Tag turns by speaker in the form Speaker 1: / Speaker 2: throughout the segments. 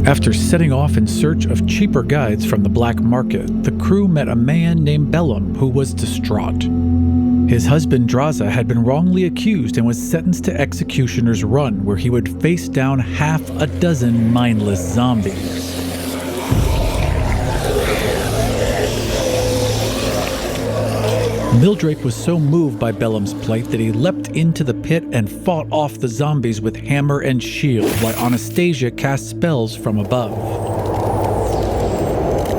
Speaker 1: After setting off in search of cheaper guides from the black market, the crew met a man named Bellum who was distraught. His husband Draza had been wrongly accused and was sentenced to Executioner's Run, where he would face down half a dozen mindless zombies. Mildrake was so moved by Bellum's plight that he leapt into the pit and fought off the zombies with hammer and shield, while Anastasia cast spells from above.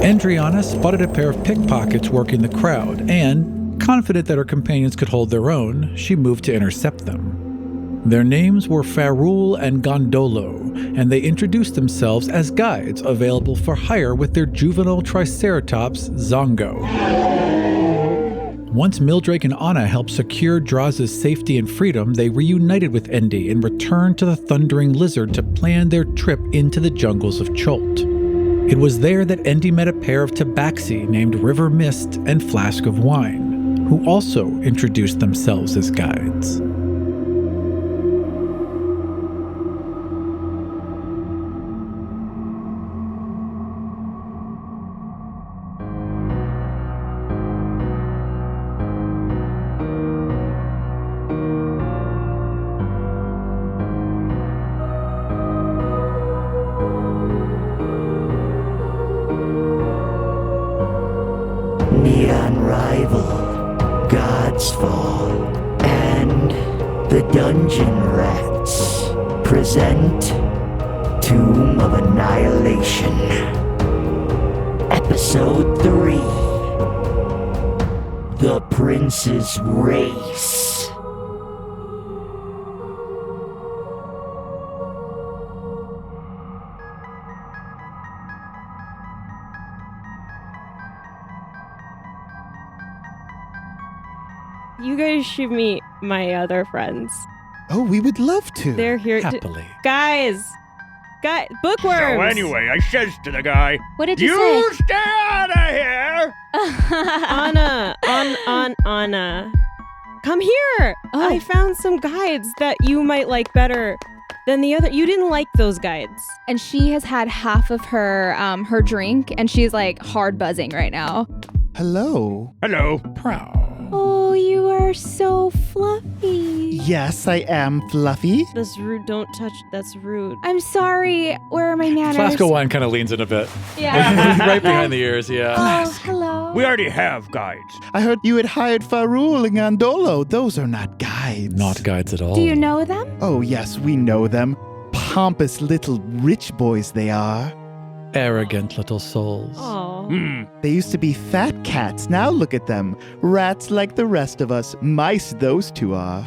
Speaker 1: Endreana spotted a pair of pickpockets working the crowd, and, confident that her companions could hold their own, she moved to intercept them. Their names were Farul and Gondolo, and they introduced themselves as guides available for hire with their juvenile triceratops, Zongo. Once Mildrake and Anna helped secure Draza's safety and freedom, they reunited with Endi and returned to the Thundering Lizard to plan their trip into the jungles of Chult. It was there that Endi met a pair of tabaxi named River Mist and Flask of Wine, who also introduced themselves as guides.
Speaker 2: The Unrivaled, Godsfall, and the Dungeon Rats present Tomb of Annihilation, Episode 3, The Prince's Race.
Speaker 3: You guys should meet my other friends.
Speaker 4: Oh, we would love to.
Speaker 3: They're here
Speaker 1: Happily.
Speaker 3: Guys, bookworms.
Speaker 5: So anyway, I says to the guy,
Speaker 6: What did you
Speaker 5: "You
Speaker 6: say?
Speaker 5: stay out of here!"
Speaker 3: Anna, come here.
Speaker 6: Oh.
Speaker 3: I found some guides that you might like better than the other. You didn't like those guides.
Speaker 6: And she has had half of her her drink, and she's like hard buzzing right now.
Speaker 4: Hello.
Speaker 5: Hello.
Speaker 1: Proud.
Speaker 6: Oh, you are so fluffy.
Speaker 4: Yes, I am fluffy.
Speaker 3: That's rude. Don't touch. That's rude.
Speaker 6: I'm sorry. Where are my manners?
Speaker 1: Flask of Wine kind of leans in a bit.
Speaker 6: Yeah.
Speaker 1: Right behind the ears, yeah.
Speaker 6: Oh, hello.
Speaker 5: We already have guides.
Speaker 4: I heard you had hired Farul and Gondolo. Those are not guides.
Speaker 1: Not guides at all.
Speaker 6: Do you know them?
Speaker 4: Oh, yes, we know them. Pompous little rich boys they are.
Speaker 1: Arrogant little souls.
Speaker 3: Oh.
Speaker 4: They used to be fat cats. Now look at them. Rats like the rest of us. Mice those two are.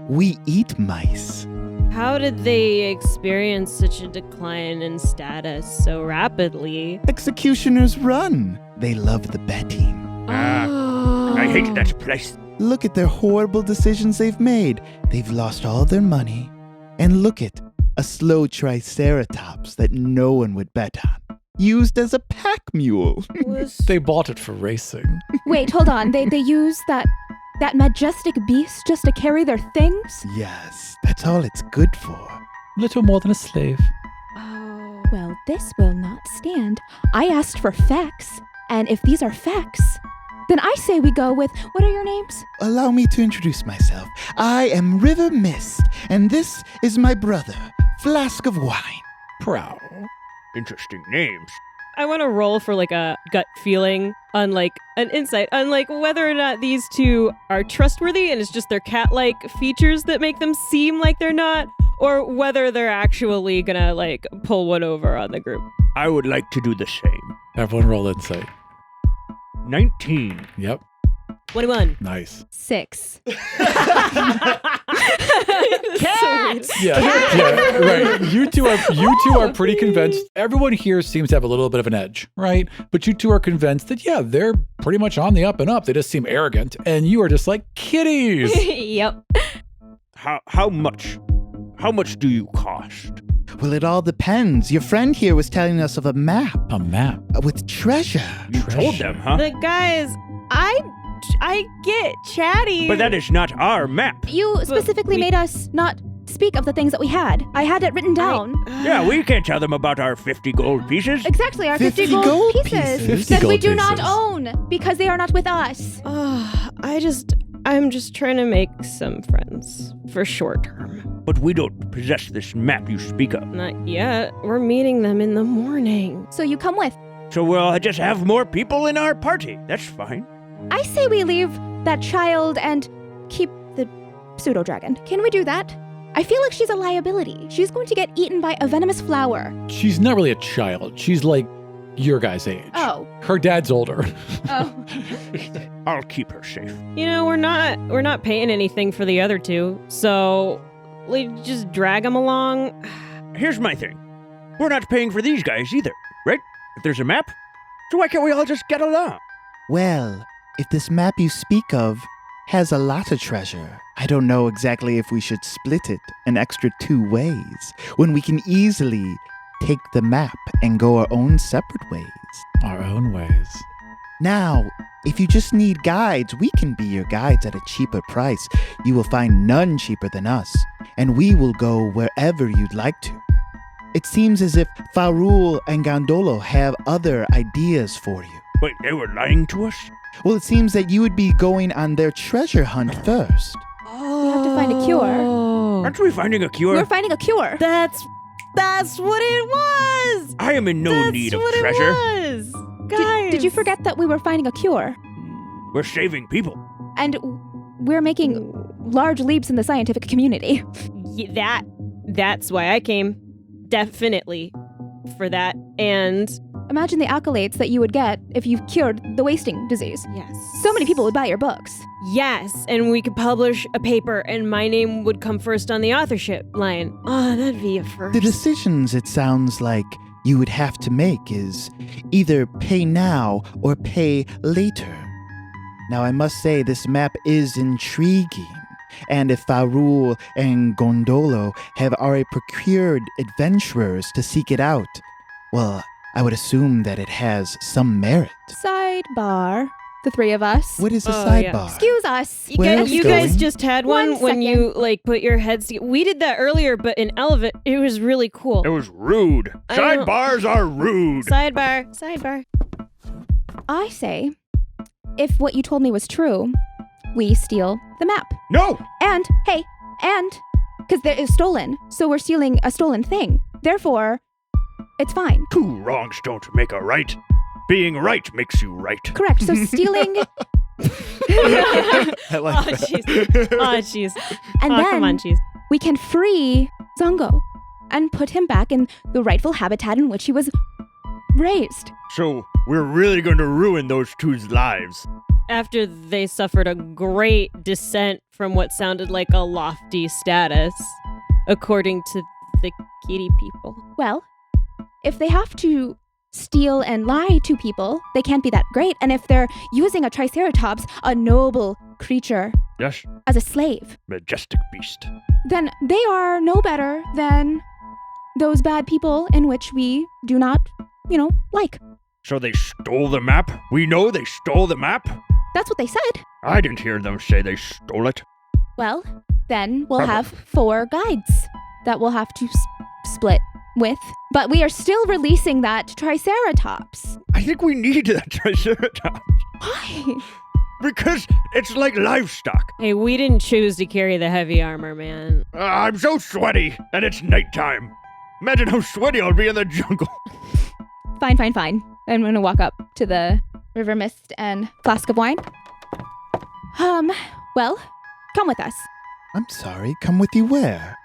Speaker 4: We eat mice.
Speaker 3: How did they experience such a decline in status so rapidly?
Speaker 4: Executioners run. They love the betting.
Speaker 5: I hate that place.
Speaker 4: Look at their horrible decisions they've made. They've lost all their money. And look at a slow triceratops that no one would bet on. Used as a pack mule.
Speaker 1: They bought it for racing.
Speaker 6: Wait, hold on. They use that majestic beast just to carry their things?
Speaker 4: Yes, that's all it's good for.
Speaker 1: Little more than a slave.
Speaker 6: Oh. Well, this will not stand. I asked for facts, and if these are facts, then I say we go with, what are your names?
Speaker 4: Allow me to introduce myself. I am River Mist, and this is my brother, Flask of Wine.
Speaker 1: Proud.
Speaker 5: Interesting names.
Speaker 3: I want to roll for like a gut feeling on like an insight on like whether or not these two are trustworthy and it's just their cat-like features that make them seem like they're not, or whether they're actually gonna like pull one over on the group.
Speaker 5: I would like to do the same.
Speaker 1: Everyone roll insight.
Speaker 5: 19.
Speaker 1: Yep.
Speaker 3: 21.
Speaker 1: Nice.
Speaker 6: 6.
Speaker 3: Cats!
Speaker 1: Yeah, right. You two are pretty convinced. Everyone here seems to have a little bit of an edge, right? But you two are convinced that, yeah, they're pretty much on the up and up. They just seem arrogant. And you are just like kitties.
Speaker 6: Yep.
Speaker 5: How much? How much do you cost?
Speaker 4: Well, it all depends. Your friend here was telling us of a map
Speaker 1: A map.
Speaker 4: with treasure.
Speaker 5: You told them, huh?
Speaker 3: The guys, I get chatty.
Speaker 5: But that is not our map.
Speaker 6: You specifically made us not speak of the things that we had. I had it written down.
Speaker 5: Yeah, we can't tell them about our 50 gold pieces.
Speaker 6: Exactly, our 50
Speaker 4: 50
Speaker 6: gold
Speaker 4: gold
Speaker 6: pieces
Speaker 1: 50
Speaker 6: that we
Speaker 1: gold
Speaker 6: do not
Speaker 1: pieces.
Speaker 6: own because they are not with us.
Speaker 3: I'm just trying to make some friends for short term.
Speaker 5: But we don't possess this map you speak of.
Speaker 3: Not yet. We're meeting them in the morning.
Speaker 6: So you come with.
Speaker 5: So we'll just have more people in our party. That's fine.
Speaker 6: I say we leave that child and keep the pseudo-dragon. Can we do that? I feel like she's a liability. She's going to get eaten by a venomous flower.
Speaker 1: She's not really a child. She's like your guys' age.
Speaker 6: Oh.
Speaker 1: Her dad's older.
Speaker 6: Oh.
Speaker 5: I'll keep her safe.
Speaker 3: You know, we're not paying anything for the other two, so we just drag them along.
Speaker 5: Here's my thing. We're not paying for these guys either, right? If there's a map, so why can't we all just get along?
Speaker 4: Well, if this map you speak of has a lot of treasure, I don't know exactly if we should split it an extra 2 ways, when we can easily take the map and go our own separate ways.
Speaker 1: Our own ways.
Speaker 4: Now, if you just need guides, we can be your guides at a cheaper price. You will find none cheaper than us, and we will go wherever you'd like to. It seems as if Farul and Gondolo have other ideas for you.
Speaker 5: Wait, they were lying to us?
Speaker 4: Well, it seems that you would be going on their treasure hunt first.
Speaker 6: We have to find a cure.
Speaker 5: Aren't we finding a cure?
Speaker 6: We're finding a cure.
Speaker 3: That's what it was.
Speaker 5: I am in no
Speaker 3: That's
Speaker 5: need of
Speaker 3: what
Speaker 5: treasure.
Speaker 3: It was. Guys.
Speaker 6: Did you forget that we were finding a cure?
Speaker 5: We're saving people.
Speaker 6: And we're making large leaps in the scientific community.
Speaker 3: That's why I came. Definitely for that. And
Speaker 6: Imagine the accolades that you would get if you cured the wasting disease.
Speaker 3: yes.
Speaker 6: So many people would buy your books.
Speaker 3: Yes, and we could publish a paper and my name would come first on the authorship line. Oh, that'd be a first.
Speaker 4: The decisions it sounds like you would have to make is either pay now or pay later. Now, I must say this map is intriguing, and if Farul and Gondolo have already procured adventurers to seek it out, well, I would assume that it has some merit.
Speaker 6: Sidebar. The 3 of us.
Speaker 4: What is a
Speaker 3: Oh, yeah.
Speaker 4: sidebar?
Speaker 6: Excuse us.
Speaker 4: Where are
Speaker 3: You
Speaker 4: we
Speaker 3: guys
Speaker 4: going?
Speaker 3: just had
Speaker 6: One
Speaker 3: one when you put your heads together. We did that earlier, but in Elevate, it was really cool.
Speaker 5: It was rude.
Speaker 3: I know.
Speaker 5: Sidebars are rude.
Speaker 3: Sidebar.
Speaker 6: I say, if what you told me was true, we steal the map.
Speaker 5: No!
Speaker 6: And, because it is stolen, so we're stealing a stolen thing. Therefore, it's fine.
Speaker 5: 2 wrongs don't make a right. Being right makes you right.
Speaker 6: Correct. So stealing,
Speaker 4: I like
Speaker 3: Oh,
Speaker 4: that.
Speaker 3: jeez. Oh, jeez.
Speaker 6: and
Speaker 3: Oh,
Speaker 6: then
Speaker 3: come on, jeez.
Speaker 6: we can free Zongo and put him back in the rightful habitat in which he was raised.
Speaker 5: So, we're really going to ruin those 2's lives.
Speaker 3: After they suffered a great descent from what sounded like a lofty status, according to the kitty people.
Speaker 6: Well, if they have to steal and lie to people, they can't be that great. And if they're using a triceratops, a noble creature,
Speaker 5: Yes,
Speaker 6: as a slave,
Speaker 5: majestic beast.
Speaker 6: then they are no better than those bad people in which we do not, like.
Speaker 5: So they stole the map? We know they stole the map?
Speaker 6: That's what they said.
Speaker 5: I didn't hear them say they stole it.
Speaker 6: Well, then we'll have 4 guides that we'll have to split with. But we are still releasing that triceratops.
Speaker 5: I think we need that Triceratops.
Speaker 6: Why?
Speaker 5: Because it's like livestock.
Speaker 3: Hey, we didn't choose to carry the heavy armor, man.
Speaker 5: I'm so sweaty, and it's nighttime. Imagine how sweaty I'll be in the jungle.
Speaker 6: Fine. I'm gonna walk up to the river mist and flask of wine. Well, come with us.
Speaker 4: I'm sorry, come with you where?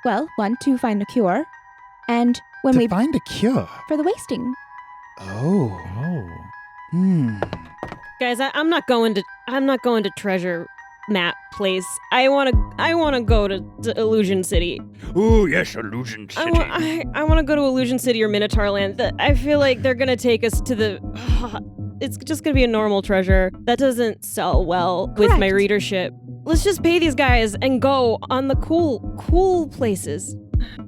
Speaker 6: Well, 1, to find a cure, and when
Speaker 4: To
Speaker 6: we
Speaker 4: find a cure.
Speaker 6: for the wasting.
Speaker 4: Oh.
Speaker 1: Oh.
Speaker 3: Guys, I'm not going to treasure map place. I wanna go to Illusion City.
Speaker 5: Ooh, yes, Illusion City.
Speaker 3: I wanna go to Illusion City or Minotaur Land. I feel like they're gonna take us to the. It's just gonna be a normal treasure that doesn't sell well with my
Speaker 6: Correct.
Speaker 3: readership. Let's just pay these guys and go on the cool places.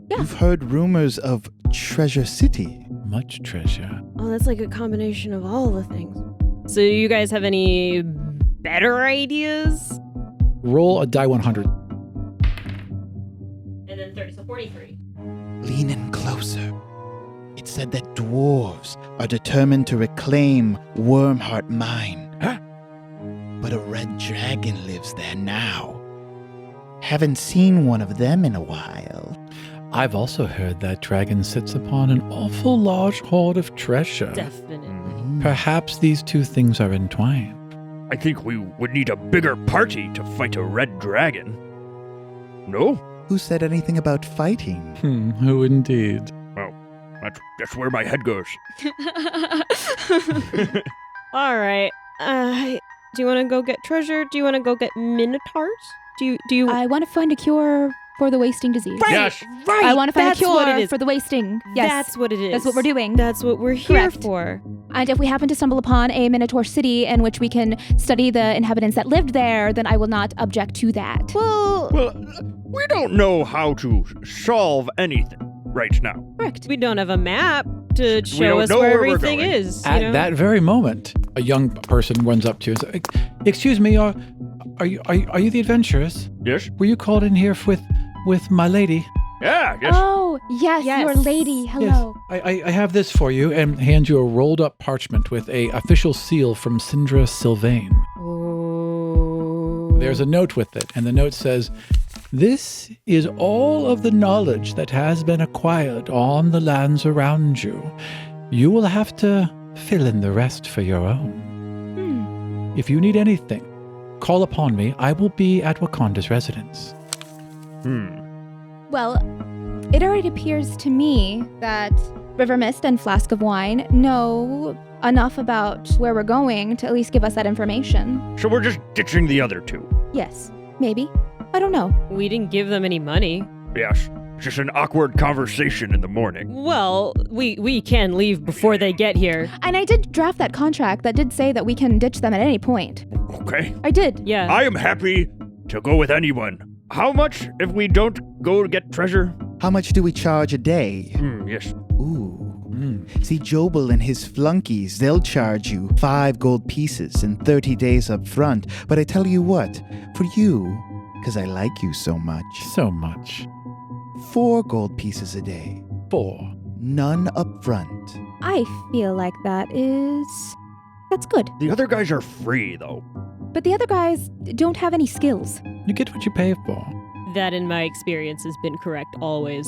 Speaker 6: Yeah.
Speaker 4: You've heard rumors of Treasure City.
Speaker 1: Much treasure.
Speaker 3: Oh, that's like a combination of all the things. So you guys have any better ideas?
Speaker 1: Roll a die 100.
Speaker 3: then 30, so 43.
Speaker 4: Lean in closer. It said that dwarves are determined to reclaim Wormheart Mine.
Speaker 5: Huh?
Speaker 4: But a red dragon lives there now. Haven't seen one of them in a while.
Speaker 1: I've also heard that dragon sits upon an awful large hoard of treasure.
Speaker 3: Definitely.
Speaker 1: Perhaps these two things are entwined.
Speaker 5: I think we would need a bigger party to fight a red dragon. No?
Speaker 4: Who said anything about fighting?
Speaker 1: Who indeed?
Speaker 5: Well, that's where my head goes.
Speaker 3: All right. Do you want to go get treasure? Do you want to go get minotaurs? Do you?
Speaker 6: I want to find a cure for the wasting disease.
Speaker 3: Right,
Speaker 5: Yes.
Speaker 3: right.
Speaker 6: I want to find
Speaker 3: That's
Speaker 6: a
Speaker 3: what it
Speaker 6: cure
Speaker 3: is.
Speaker 6: for the wasting. Yes.
Speaker 3: That's what it is.
Speaker 6: That's what we're doing.
Speaker 3: That's what we're here
Speaker 6: Correct.
Speaker 3: for.
Speaker 6: And if we happen to stumble upon a Minotaur city in which we can study the inhabitants that lived there, then I will not object to that.
Speaker 3: Well,
Speaker 5: We don't know how to solve anything right now.
Speaker 6: Correct.
Speaker 3: we don't have a map to show
Speaker 5: don't
Speaker 3: us
Speaker 5: know
Speaker 3: where
Speaker 5: where we're
Speaker 3: everything
Speaker 5: going.
Speaker 3: is.
Speaker 1: At
Speaker 3: you know?
Speaker 1: that very moment, a young person runs up to you and says, "Excuse me, are you the adventurers?
Speaker 5: Yes?
Speaker 1: Were you called in here with my lady?"
Speaker 5: Yeah, yes.
Speaker 6: Oh, yes,
Speaker 3: Yes.
Speaker 6: your lady. Hello.
Speaker 1: Yes. I have this for you, and hand you a rolled up parchment with a official seal from Sindra Sylvain.
Speaker 3: Oh.
Speaker 1: There's a note with it, and the note says, "This is all of the knowledge that has been acquired on the lands around you. You will have to fill in the rest for your own. If you need anything, call upon me. I will be at Wakanda's residence."
Speaker 6: Well, it already appears to me that River Mist and Flask of Wine know enough about where we're going to at least give us that information.
Speaker 5: So we're just ditching the other two.
Speaker 6: Yes, maybe. I don't know.
Speaker 3: We didn't give them any money.
Speaker 5: Yes. It's just an awkward conversation in the morning.
Speaker 3: Well, we can leave before they get here.
Speaker 6: And I did draft that contract that did say that we can ditch them at any point.
Speaker 5: Okay.
Speaker 6: I did.
Speaker 3: Yeah.
Speaker 5: I am happy to go with anyone. How much if we don't go to get treasure?
Speaker 4: How much do we charge a day?
Speaker 5: Yes.
Speaker 4: Ooh. See, Jobel and his flunkies, they'll charge you 5 gold pieces and 30 days up front. But I tell you what, for you, because I like you so much,
Speaker 1: So much.
Speaker 4: 4 gold pieces a day.
Speaker 1: 4.
Speaker 4: None up front.
Speaker 6: I feel like that's good.
Speaker 5: The other guys are free, though.
Speaker 6: But the other guys don't have any skills.
Speaker 1: You get what you pay for.
Speaker 3: That, in my experience, has been correct always.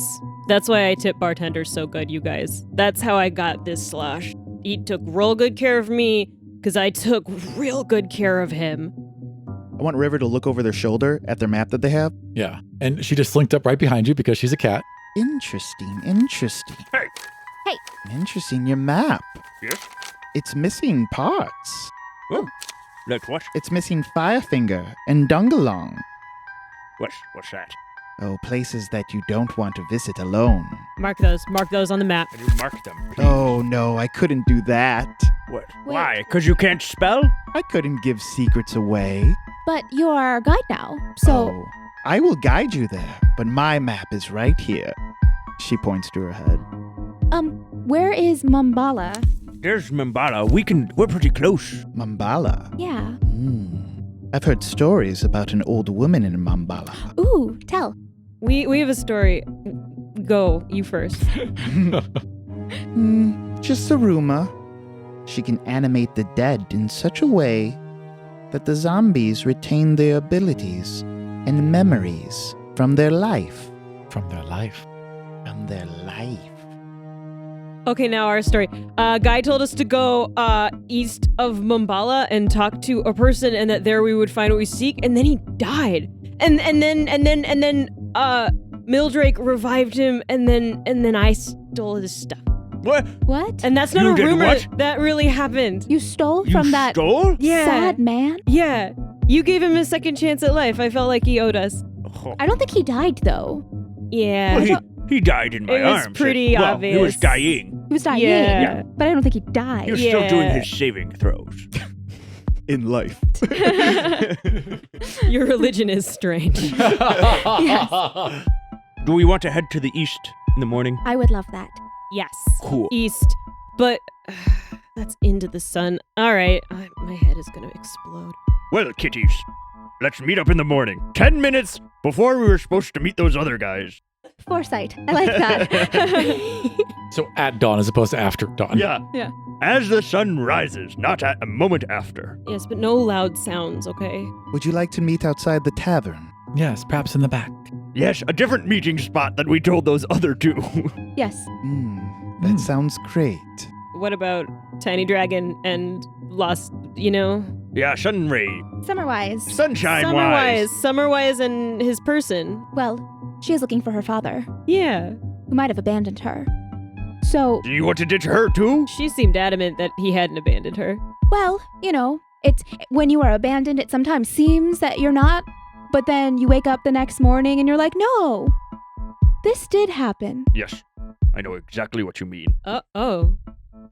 Speaker 3: That's why I tip bartenders so good, you guys. That's how I got this slosh. He took real good care of me, because I took real good care of him.
Speaker 4: I want River to look over their shoulder at their map that they have.
Speaker 1: Yeah. And she just slinked up right behind you because she's a cat.
Speaker 4: Interesting.
Speaker 5: Hey.
Speaker 4: Interesting, your map.
Speaker 5: Yes?
Speaker 4: It's missing parts.
Speaker 5: Oh. Like what?
Speaker 4: It's missing Firefinger and Dungalong.
Speaker 5: What's that?
Speaker 4: Oh, places that you don't want to visit alone.
Speaker 3: Mark those on the map.
Speaker 5: Can you mark them, please?
Speaker 4: Oh no, I couldn't do that.
Speaker 5: What?
Speaker 6: Wait.
Speaker 5: Why? Because you can't spell?
Speaker 4: I couldn't give secrets away.
Speaker 6: But you're our guide now, so
Speaker 4: Oh, I will guide you there, but my map is right here. She points to her head.
Speaker 6: where is Mambala?
Speaker 5: There's Mimbala. We're pretty close.
Speaker 4: Mambala.
Speaker 6: Yeah.
Speaker 4: I've heard stories about an old woman in Mambala.
Speaker 6: Ooh, tell.
Speaker 3: We have a story. Go, you first.
Speaker 4: Just a rumor. She can animate the dead in such a way that the zombies retain their abilities and memories from their life.
Speaker 1: From their life.
Speaker 4: From their life.
Speaker 3: Okay, now our story. Guy told us to go east of Mambala and talk to a person, and that there we would find what we seek. And then he died. And then Mildrake revived him, and then I stole his stuff.
Speaker 5: What?
Speaker 6: What?
Speaker 3: And that's not
Speaker 5: You
Speaker 3: a
Speaker 5: did
Speaker 3: rumor.
Speaker 5: what?
Speaker 3: That really happened.
Speaker 6: You stole
Speaker 5: You
Speaker 6: from that
Speaker 5: stole?
Speaker 3: Yeah.
Speaker 6: sad man?
Speaker 3: Yeah. You gave him a second chance at life. I felt like he owed us.
Speaker 5: Oh.
Speaker 6: I don't think he died, though.
Speaker 3: Yeah.
Speaker 5: Well, he died in my
Speaker 3: It was
Speaker 5: arms.
Speaker 3: pretty
Speaker 5: Well,
Speaker 3: obvious.
Speaker 5: He was dying.
Speaker 6: He was dying.
Speaker 3: Yeah.
Speaker 6: But I don't think he died.
Speaker 5: He was still doing
Speaker 3: Yeah.
Speaker 5: his saving throws.
Speaker 4: In life.
Speaker 3: Your religion is strange.
Speaker 6: Yes.
Speaker 5: Do we want to head to the east in the morning?
Speaker 6: I would love that.
Speaker 3: Yes.
Speaker 5: Cool.
Speaker 3: East. But that's into the sun. All right. My head is going to explode.
Speaker 5: Well, kitties, let's meet up in the morning. 10 minutes before we were supposed to meet those other guys.
Speaker 6: Foresight. I like that.
Speaker 1: So at dawn as opposed to after dawn.
Speaker 5: Yeah.
Speaker 3: Yeah.
Speaker 5: As the sun rises, not at a moment after.
Speaker 3: Yes, but no loud sounds, okay?
Speaker 4: Would you like to meet outside the tavern?
Speaker 1: Yes, perhaps in the back.
Speaker 5: Yes, a different meeting spot than we told those other two.
Speaker 6: Yes.
Speaker 4: That sounds great.
Speaker 3: What about Tiny Dragon and Lost,
Speaker 5: Yeah, Sunray.
Speaker 6: Summerwise.
Speaker 5: Sunshine-wise.
Speaker 3: Summerwise and his person.
Speaker 6: Well, she is looking for her father,
Speaker 3: Yeah.
Speaker 6: who might have abandoned her. So,
Speaker 5: Do you want to ditch her too?
Speaker 3: She seemed adamant that he hadn't abandoned her.
Speaker 6: well, it's when you are abandoned, it sometimes seems that you're not, but then you wake up the next morning and you're like, no, this did happen.
Speaker 5: Yes, I know exactly what you mean.
Speaker 3: Oh,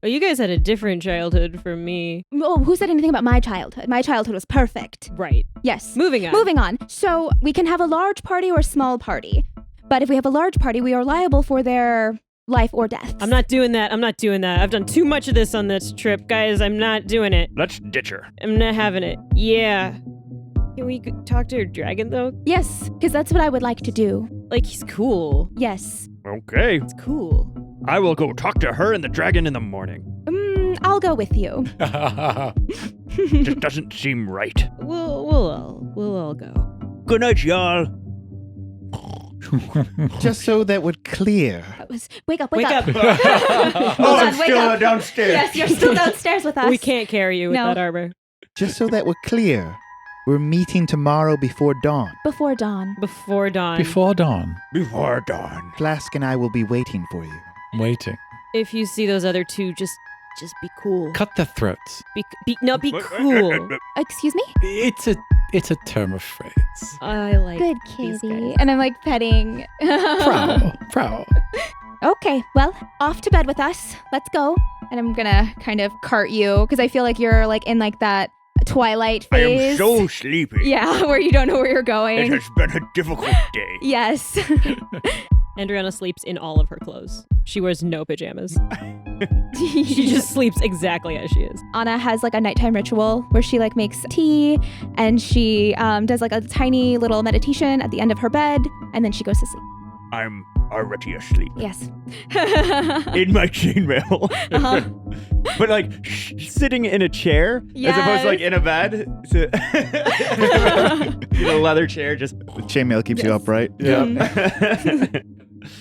Speaker 3: you guys had a different childhood from me.
Speaker 6: Oh, who said anything about my childhood? My childhood was perfect.
Speaker 3: Right.
Speaker 6: Yes.
Speaker 3: Moving on.
Speaker 6: Moving on. So we can have a large party or a small party. But if we have a large party, we are liable for their life or death.
Speaker 3: I'm not doing that. I've done too much of this on this trip. Guys, I'm not doing it.
Speaker 5: Let's ditch her.
Speaker 3: I'm not having it. Yeah. Can we talk to her dragon, though?
Speaker 6: Yes, because that's what I would like to do.
Speaker 3: Like, he's cool.
Speaker 6: Yes.
Speaker 5: Okay,
Speaker 3: It's cool.
Speaker 5: I will go talk to her and the dragon in the morning.
Speaker 6: I'll go with you.
Speaker 5: Just doesn't seem right.
Speaker 3: We'll all go.
Speaker 5: Good night, y'all.
Speaker 4: Just so that would clear.
Speaker 6: Wake up.
Speaker 3: Wake up.
Speaker 6: Hold on, wake up.
Speaker 5: downstairs.
Speaker 6: Yes, you're still downstairs with us.
Speaker 3: We can't carry you with
Speaker 6: No.
Speaker 3: that armor.
Speaker 4: Just so that we're clear. We're meeting tomorrow before dawn.
Speaker 6: Before dawn.
Speaker 3: Before dawn.
Speaker 1: Before dawn.
Speaker 5: Before dawn.
Speaker 4: Flask and I will be waiting for you.
Speaker 1: Waiting.
Speaker 3: If you see those other two, just be cool.
Speaker 1: Cut their throats.
Speaker 3: Be cool.
Speaker 6: Excuse me?
Speaker 1: It's a term of phrase.
Speaker 3: I like
Speaker 6: Good
Speaker 3: these
Speaker 6: kitty.
Speaker 3: guys.
Speaker 6: And I'm like petting.
Speaker 1: Prow.
Speaker 6: Okay, well, off to bed with us. Let's go. And I'm gonna kind of cart you because I feel like you're like in like that twilight
Speaker 5: I
Speaker 6: phase.
Speaker 5: am so sleepy.
Speaker 6: Yeah, where you don't know where you're
Speaker 5: It
Speaker 6: going.
Speaker 5: has been a difficult day.
Speaker 6: Yes.
Speaker 3: Endreana sleeps in all of her clothes. She wears no pajamas. She just sleeps exactly as she is.
Speaker 6: Anna has like a nighttime ritual where she like makes tea and she does like a tiny little meditation at the end of her bed and then she goes to sleep.
Speaker 5: I'm already asleep.
Speaker 6: Yes.
Speaker 5: In my chainmail.
Speaker 6: Uh-huh.
Speaker 5: But like sitting in a chair as opposed to like in a bed. So in a leather chair, just
Speaker 4: The chainmail keeps you upright.
Speaker 5: yeah.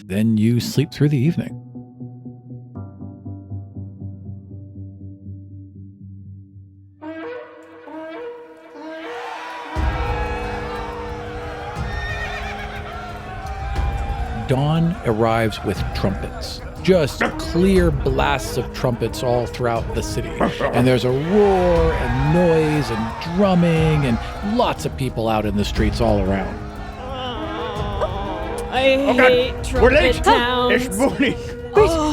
Speaker 1: Then you sleep through the evening. Dawn arrives with trumpets. Just clear blasts of trumpets all throughout the city. And there's a roar and noise and drumming and lots of people out in the streets all around.
Speaker 3: I
Speaker 5: Oh,
Speaker 3: hate
Speaker 5: God. We're late.
Speaker 3: trumpet towns.
Speaker 5: It's morning.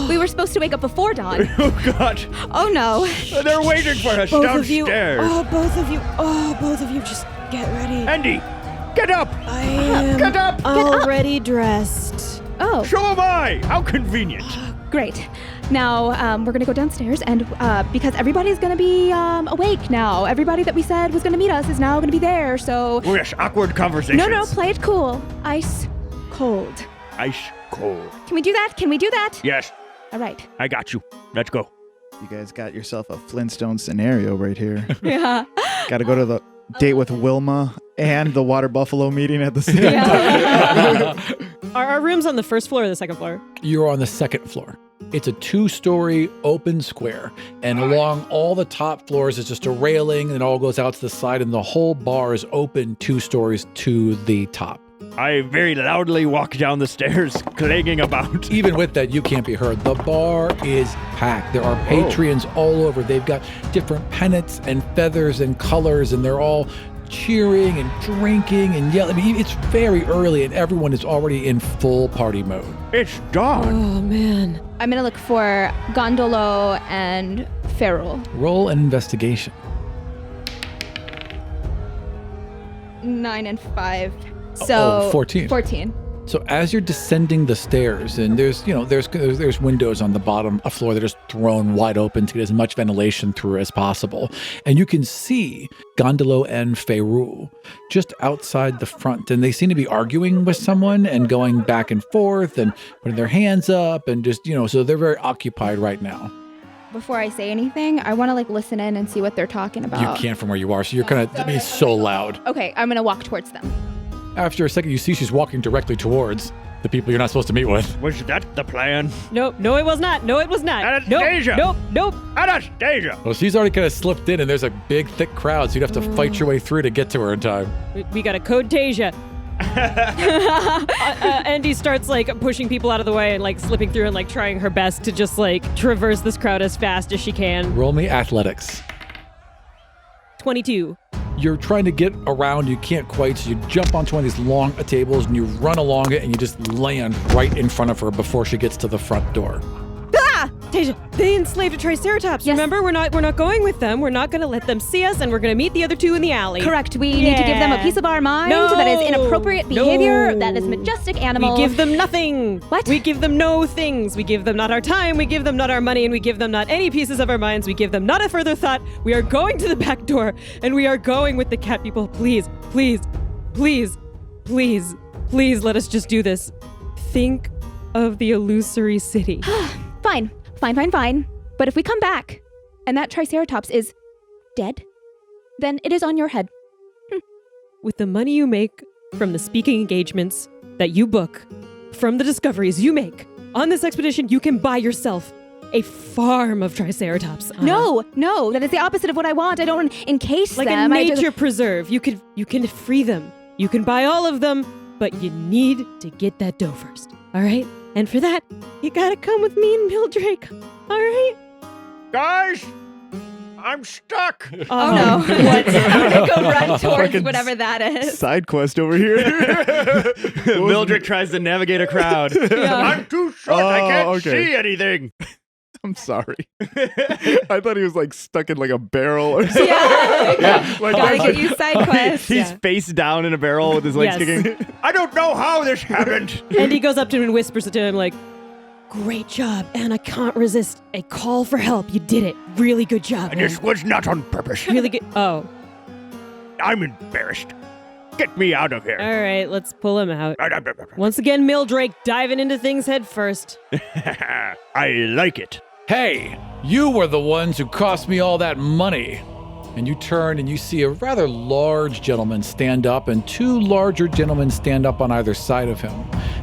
Speaker 6: We were supposed to wake up before dawn.
Speaker 5: Oh God.
Speaker 6: Oh no.
Speaker 5: They're waiting for us
Speaker 3: Both
Speaker 5: downstairs.
Speaker 3: Both of you, just get ready.
Speaker 5: Andy, get up.
Speaker 3: I am
Speaker 5: Get up.
Speaker 3: already dressed.
Speaker 6: Oh,
Speaker 5: So am I. How convenient.
Speaker 6: great. Now we're gonna go downstairs and because everybody's gonna be awake now. Everybody that we said was gonna meet us is now gonna be there. So
Speaker 5: Oh yes, awkward conversations.
Speaker 6: no, play it cool. Ice cold.
Speaker 5: Ice cold.
Speaker 6: Can we do that? Can we do that?
Speaker 5: Yes,
Speaker 6: All right.
Speaker 5: I got you. Let's go.
Speaker 4: You guys got yourself a Flintstone scenario right here.
Speaker 6: Yeah.
Speaker 4: Got to go to the date with Wilma and the water buffalo meeting at the same time.
Speaker 6: Yeah.
Speaker 3: Are our rooms on the first floor or the second floor?
Speaker 1: You're on the second floor. It's a 2-story open square, and along all the top floors is just a railing that all goes out to the side, and the whole bar is open 2 stories to the top.
Speaker 5: I very loudly walk down the stairs, clanging about.
Speaker 1: Even with that, you can't be heard. The bar is packed. There are patrons all over. They've got different pennants and feathers and colors, and they're all cheering and drinking and yelling. I mean, it's very early, and everyone is already in full party mode.
Speaker 5: It's dawn.
Speaker 3: Oh man.
Speaker 6: I'm gonna look for Gondolo and Ferrul.
Speaker 1: Roll an investigation.
Speaker 6: 9 and 5. So
Speaker 1: 14.
Speaker 6: 14.
Speaker 1: So as you're descending the stairs, and there's windows on the bottom floor that are just thrown wide open to get as much ventilation through as possible, and you can see Gondolo and Feyrul just outside the front, and they seem to be arguing with someone and going back and forth and putting their hands up and just so they're very occupied right now.
Speaker 6: Before I say anything, I want to listen in and see what they're talking about.
Speaker 1: You can't from where you are, so you're it's so loud.
Speaker 6: Okay, I'm gonna walk towards them.
Speaker 1: After a second, you see she's walking directly towards the people you're not supposed to meet with.
Speaker 5: Was that the plan?
Speaker 3: No, it was not. No, it was not.
Speaker 5: Anastasia!
Speaker 3: Nope.
Speaker 5: Anastasia!
Speaker 1: Well, she's already kind of slipped in, and there's a big, thick crowd, so you'd have to fight your way through to get to her in time.
Speaker 3: We got a code Tasia. Andy starts pushing people out of the way and slipping through and trying her best to just traverse this crowd as fast as she can.
Speaker 1: Roll me athletics.
Speaker 3: 22.
Speaker 1: You're trying to get around, you can't quite, so you jump onto one of these long tables and you run along it and you just land right in front of her before she gets to the front door.
Speaker 6: Ah!
Speaker 3: Tasia, they enslaved a Triceratops.
Speaker 6: Yes.
Speaker 3: Remember, we're not going with them. We're not going to let them see us, and we're going to meet the other two in the alley.
Speaker 6: Correct. We need to give them a piece of our mind that is inappropriate behavior, that is majestic animal.
Speaker 3: We give them nothing.
Speaker 6: What?
Speaker 3: We give them no things. We give them not our time. We give them not our money, and we give them not any pieces of our minds. We give them not a further thought. We are going to the back door, and we are going with the cat people. Please, please, please, please, please let us just do this. Think of the illusory city.
Speaker 6: Fine. But if we come back and that Triceratops is dead, then it is on your head.
Speaker 3: With the money you make from the speaking engagements that you book, from the discoveries you make on this expedition, you can buy yourself a farm of Triceratops.
Speaker 6: No, that is the opposite of what I want. I don't want to encase them.
Speaker 3: A nature preserve. You can free them. You can buy all of them, but you need to get that dough first. All right? And for that, you gotta come with me and Mildrake. All right?
Speaker 5: Guys, I'm stuck.
Speaker 6: Oh no. I'm gonna go run towards whatever that is.
Speaker 5: Side quest over here. Mildrake tries to navigate a crowd.
Speaker 3: Yeah.
Speaker 5: I'm too short. I can't see anything.
Speaker 7: I'm sorry. I thought he was stuck in a barrel or something.
Speaker 6: Yeah.
Speaker 7: Like,
Speaker 6: Gotta get you side quests.
Speaker 5: He's face down in a barrel with his legs
Speaker 3: Yes.
Speaker 5: kicking. I don't know how this happened.
Speaker 3: And he goes up to him and whispers to him great job, and I can't resist a call for help. You did it. Really good job, man.
Speaker 5: This was not on purpose.
Speaker 3: Really good. Oh.
Speaker 5: I'm embarrassed. Get me out of here.
Speaker 3: All right, let's pull him out. Once again, Mildrake diving into things head first.
Speaker 5: I like it.
Speaker 1: Hey, you were the ones who cost me all that money. And you turn and you see a rather large gentleman stand up and two larger gentlemen stand up on either side of him.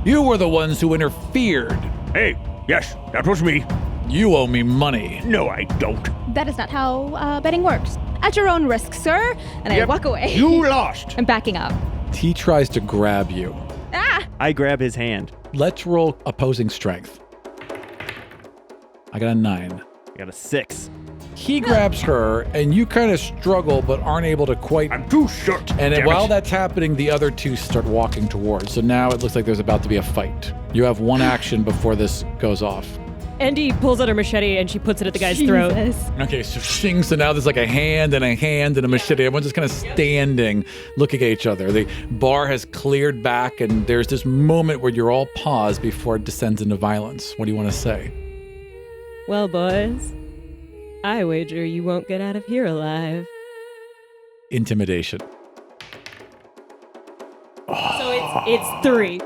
Speaker 1: You were the ones who interfered.
Speaker 5: Hey, yes, that was me.
Speaker 1: You owe me money.
Speaker 5: No, I don't.
Speaker 6: That is not how betting works. At your own risk, sir. And I walk away.
Speaker 5: You lost.
Speaker 6: I'm backing up.
Speaker 1: He tries to grab you.
Speaker 6: Ah!
Speaker 5: I grab his hand.
Speaker 1: Let's roll opposing strength. I got a 9.
Speaker 5: I got a 6.
Speaker 1: He grabs her, and you kind of struggle, but aren't able to quite...
Speaker 5: I'm too short.
Speaker 1: And
Speaker 5: damn
Speaker 1: while
Speaker 5: it.
Speaker 1: that's happening, the other two start walking towards. So now it looks like there's about to be a fight. You have one action before this goes off.
Speaker 3: Andy pulls out her machete and she puts it at the guy's throat.
Speaker 1: Okay, so shing, so now there's a hand and a machete. Everyone's just kind of standing, looking at each other. The bar has cleared back, and there's this moment where you're all paused before it descends into violence. What do you want to say?
Speaker 3: Well, boys, I wager you won't get out of here alive.
Speaker 1: Intimidation.
Speaker 3: So it's 3.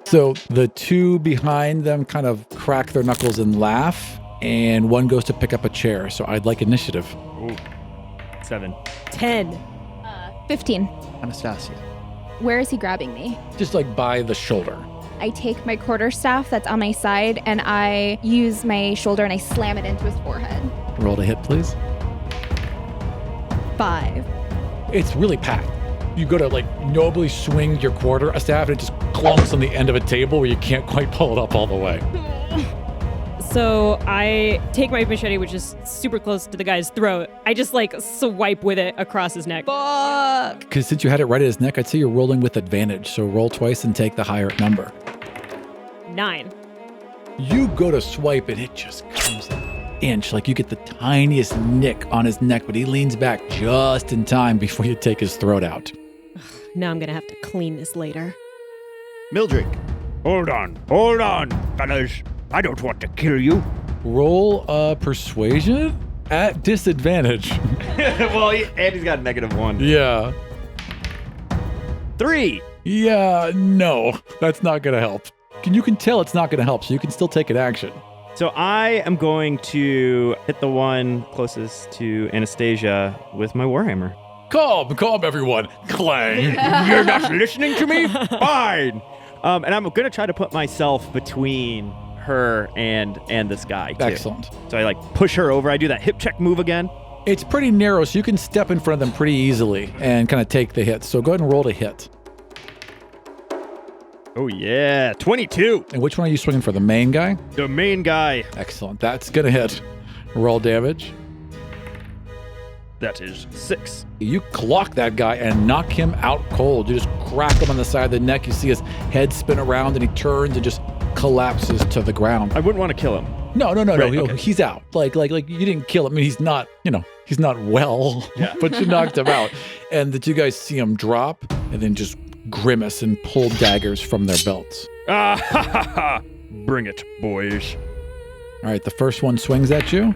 Speaker 1: So the two behind them kind of crack their knuckles and laugh, and one goes to pick up a chair. So I'd like initiative.
Speaker 5: Ooh. 7.
Speaker 3: 10.
Speaker 6: 15.
Speaker 4: Anastasia.
Speaker 6: Where is he grabbing me?
Speaker 1: Just by the shoulder.
Speaker 6: I take my quarterstaff that's on my side and I use my shoulder and I slam it into his forehead.
Speaker 1: Roll to hit, please.
Speaker 6: 5.
Speaker 1: It's really packed. You go to nobly swing your quarterstaff, and it just clunks on the end of a table where you can't quite pull it up all the way.
Speaker 3: So I take my machete, which is super close to the guy's throat. I just swipe with it across his neck.
Speaker 6: Fuck.
Speaker 1: Because since you had it right at his neck, I'd say you're rolling with advantage. So roll twice and take the higher number.
Speaker 3: 9.
Speaker 1: You go to swipe, and it just comes an inch. You get the tiniest nick on his neck, but he leans back just in time before you take his throat out.
Speaker 3: Now I'm going to have to clean this later.
Speaker 4: Mildrake,
Speaker 5: Hold on, fellas. I don't want to kill you.
Speaker 1: Roll persuasion at disadvantage.
Speaker 5: Well, Andy's got -1.
Speaker 1: Yeah.
Speaker 5: 3.
Speaker 1: Yeah, no, that's not going to help. You can tell it's not going to help, so you can still take an action.
Speaker 5: So I am going to hit the one closest to Anastasia with my warhammer.
Speaker 1: Calm, everyone. Clang.
Speaker 5: You're not listening to me? Fine. And I'm going to try to put myself between her and this guy, too.
Speaker 1: Excellent.
Speaker 5: So I push her over. I do that hip check move again.
Speaker 1: It's pretty narrow, so you can step in front of them pretty easily and kind of take the hit. So go ahead and roll to hit.
Speaker 5: Oh, yeah. 22.
Speaker 1: And which one are you swinging for, the main guy?
Speaker 5: The main guy.
Speaker 1: Excellent. That's going to hit. Roll damage.
Speaker 5: That is 6.
Speaker 1: You clock that guy and knock him out cold. You just crack him on the side of the neck. You see his head spin around and he turns and just collapses to the ground.
Speaker 5: I wouldn't want to kill him.
Speaker 1: No.
Speaker 5: Right, okay.
Speaker 1: He's out. Like you didn't kill him. I mean, he's not, he's not well,
Speaker 5: Yeah.
Speaker 1: but you knocked him out. And that you guys see him drop and then just grimace and pull daggers from their belts.
Speaker 5: Ah, ha, ha, ha. Bring it, boys.
Speaker 1: All right, the first one swings at you.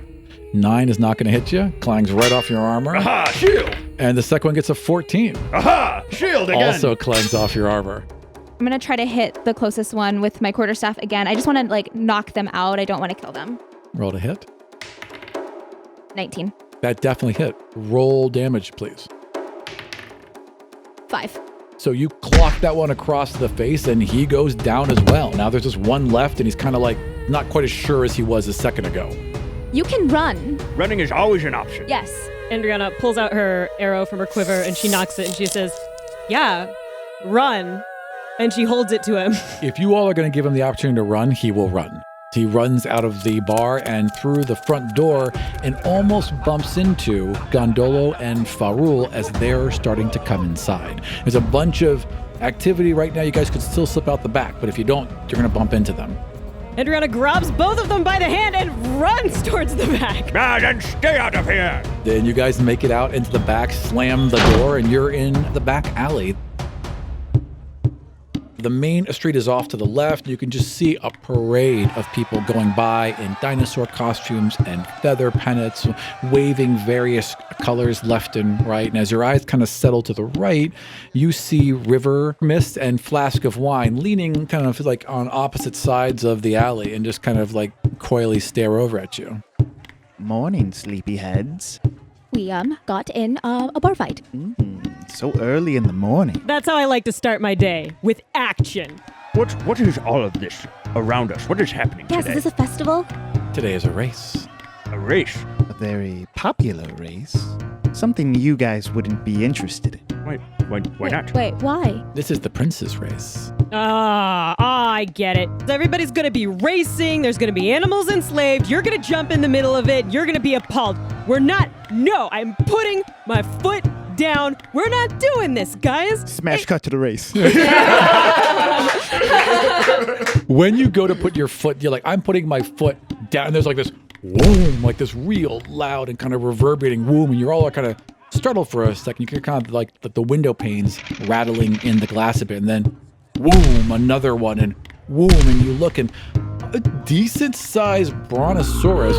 Speaker 1: 9 is not going to hit you. Clangs right off your armor.
Speaker 5: Aha, shield.
Speaker 1: And the second one gets a 14.
Speaker 5: Aha, shield again.
Speaker 1: Also clangs off your armor.
Speaker 6: I'm going to try to hit the closest one with my quarterstaff again. I just want to knock them out. I don't want to kill them.
Speaker 1: Roll to hit.
Speaker 6: 19.
Speaker 1: That definitely hit. Roll damage, please.
Speaker 6: 5.
Speaker 1: So you clock that one across the face and he goes down as well. Now there's just one left and he's kind of not quite as sure as he was a second ago.
Speaker 6: You can run.
Speaker 5: Running is always an option.
Speaker 6: Yes.
Speaker 3: Endreana pulls out her arrow from her quiver and she knocks it and she says, "Yeah, run." And she holds it to him.
Speaker 1: If you all are going to give him the opportunity to run, he will run. He runs out of the bar and through the front door and almost bumps into Gondolo and Farul as they're starting to come inside. There's a bunch of activity right now. You guys could still slip out the back, but if you don't, you're going to bump into them.
Speaker 3: Endreana grabs both of them by the hand and runs towards the back.
Speaker 5: Then stay out of here.
Speaker 1: Then you guys make it out into the back, slam the door, and you're in the back alley. The main street is off to the left. You can just see a parade of people going by in dinosaur costumes and feather pennants, waving various colors left and right. And as your eyes kind of settle to the right, you see River Mist and Flask of Wine leaning kind of on opposite sides of the alley and just kind of coyly stare over at you.
Speaker 4: Morning, sleepyheads.
Speaker 6: We got in a bar fight.
Speaker 4: So early in the morning.
Speaker 3: That's how I like to start my day, with action.
Speaker 5: What is all of this around us? What is happening
Speaker 6: Yes,
Speaker 5: today?
Speaker 6: is this a festival?
Speaker 1: Today is a race.
Speaker 5: A race?
Speaker 4: A very popular race. Something you guys wouldn't be interested in.
Speaker 5: Why not?
Speaker 6: Wait, why?
Speaker 1: This is the prince's race.
Speaker 3: I get it. Everybody's gonna be racing, there's gonna be animals enslaved, you're gonna jump in the middle of it, you're gonna be appalled. I'm putting my foot down. We're not doing this, guys.
Speaker 4: Smash cut to the race.
Speaker 1: When you go to put your foot, you're like, I'm putting my foot down. And there's this whoom, this real loud and kind of reverberating whoom. And you're all kind of startled for a second. You can kind of the window panes rattling in the glass a bit. And then whoom, another one. And whoom. And you look and a decent sized brontosaurus,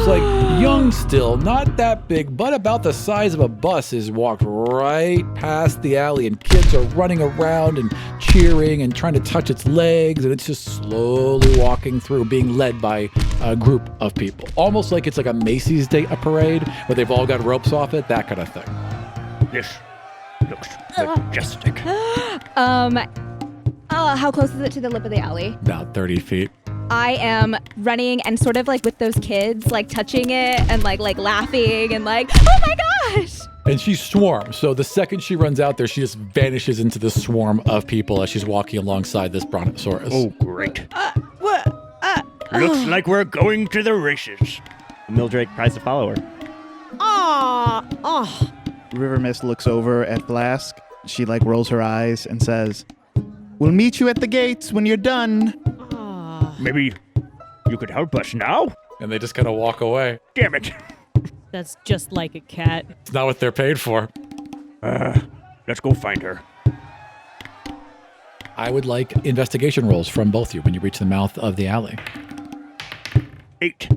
Speaker 1: young still, not that big, but about the size of a bus, is walked right past the alley, and kids are running around and cheering and trying to touch its legs, and it's just slowly walking through, being led by a group of people. Almost like it's a Macy's Day parade where they've all got ropes off it, that kind of thing.
Speaker 5: This looks majestic.
Speaker 6: How close is it to the lip of the alley?
Speaker 1: About 30 feet.
Speaker 6: I am running and sort of with those kids, touching it and laughing and oh my gosh!
Speaker 1: And she swarms. So the second she runs out there, she just vanishes into the swarm of people as she's walking alongside this brontosaurus.
Speaker 5: Oh, great. Looks like we're going to the races. Mildrake tries to follow her.
Speaker 4: River Mist looks over at Flask. She rolls her eyes and says, "We'll meet you at the gates when you're done."
Speaker 5: Maybe you could help us now?
Speaker 1: And they just kind of walk away.
Speaker 5: Damn it.
Speaker 3: That's just like a cat.
Speaker 1: It's not what they're paid for.
Speaker 5: Let's go find her.
Speaker 1: I would like investigation rolls from both of you when you reach the mouth of the alley.
Speaker 5: 8.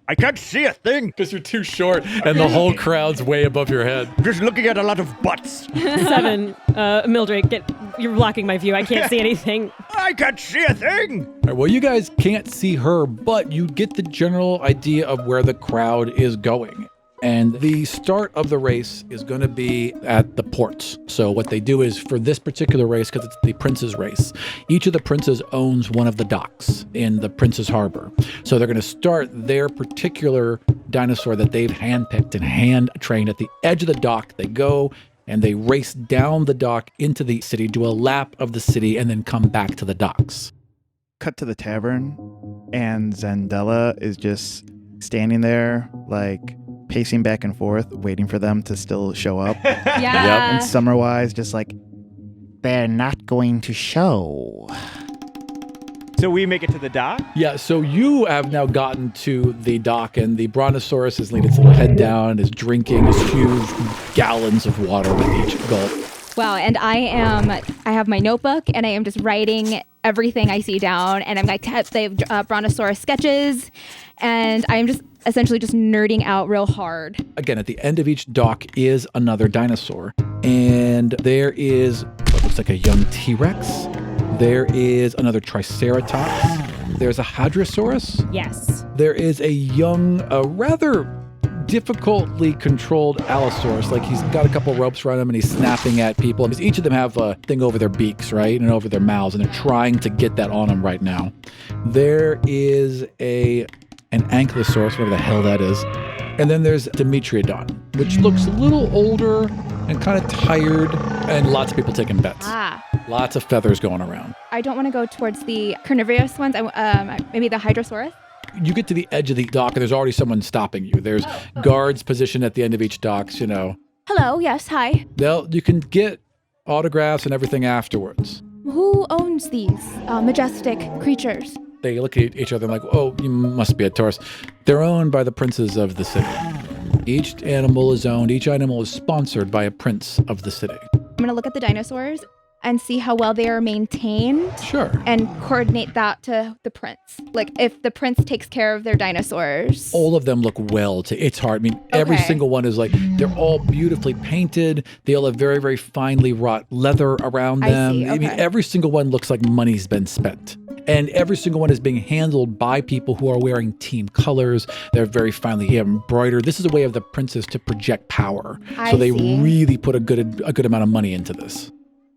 Speaker 5: I can't see a thing.
Speaker 1: Because you're too short and the whole crowd's way above your head.
Speaker 5: Just looking at a lot of butts.
Speaker 3: 7. Mildrake, you're blocking my view. I can't see anything.
Speaker 5: I can't see a thing.
Speaker 1: All right, well, you guys can't see her, but you get the general idea of where the crowd is going. And the start of the race is going to be at the ports. So what they do is for this particular race, because it's the Prince's race, each of the princes owns one of the docks in the Prince's Harbor. So they're going to start their particular dinosaur that they've handpicked and hand-trained at the edge of the dock. They go and they race down the dock into the city, do a lap of the city, and then come back to the docks.
Speaker 4: Cut to the tavern, and Zandela is just standing there, like pacing back and forth, waiting for them to still show up.
Speaker 6: Yeah.
Speaker 4: And Summerwise just like, they're not going to show.
Speaker 5: So we make it to the dock?
Speaker 1: Yeah, so you have now gotten to the dock, and the Brontosaurus is leaning its little head down and is drinking his huge gallons of water with each gulp.
Speaker 6: Wow, and I have my notebook, and I am just writing everything I see down, and I'm like, they have Brontosaurus sketches, and I'm just essentially just nerding out real hard.
Speaker 1: Again, at the end of each dock is another dinosaur, and there is what looks like a young T-Rex. There is another Triceratops. There's a Hadrosaurus.
Speaker 3: Yes.
Speaker 1: There is a young, rather difficultly controlled Allosaurus. Like he's got a couple ropes around him and he's snapping at people. Because each of them have a thing over their beaks, right? And over their mouths. And they're trying to get that on them right now. There is an Ankylosaurus, whatever the hell that is. And then there's Dimetrodon, which looks a little older and kind of tired. And lots of people taking bets. Lots of feathers going around.
Speaker 6: I don't want to go towards the carnivorous ones. Maybe the Hydrosaurus.
Speaker 1: You get to the edge of the dock and there's already someone stopping you. There's guards positioned at the end of each dock, you know.
Speaker 6: Hello, yes, hi.
Speaker 1: You can get autographs and everything afterwards.
Speaker 6: Who owns these majestic creatures?
Speaker 1: They look at each other and like, oh, you must be a tourist. They're owned by the princes of the city. Each animal is owned, each animal is sponsored by a prince of the city.
Speaker 6: I'm going to look at the dinosaurs and see how well they are maintained.
Speaker 1: Sure.
Speaker 6: And coordinate that to the prince. Like, if the prince takes care of their dinosaurs.
Speaker 1: All of them look well. It's hard. I mean, every single one is like, they're all beautifully painted. They all have very, very finely wrought leather around them.
Speaker 6: I see.
Speaker 1: I mean, every single one looks like money's been spent. And every single one is being handled by people who are wearing team colors. They're very finely embroidered. This is a way of the princes to project power. So they really put a good amount of money into this.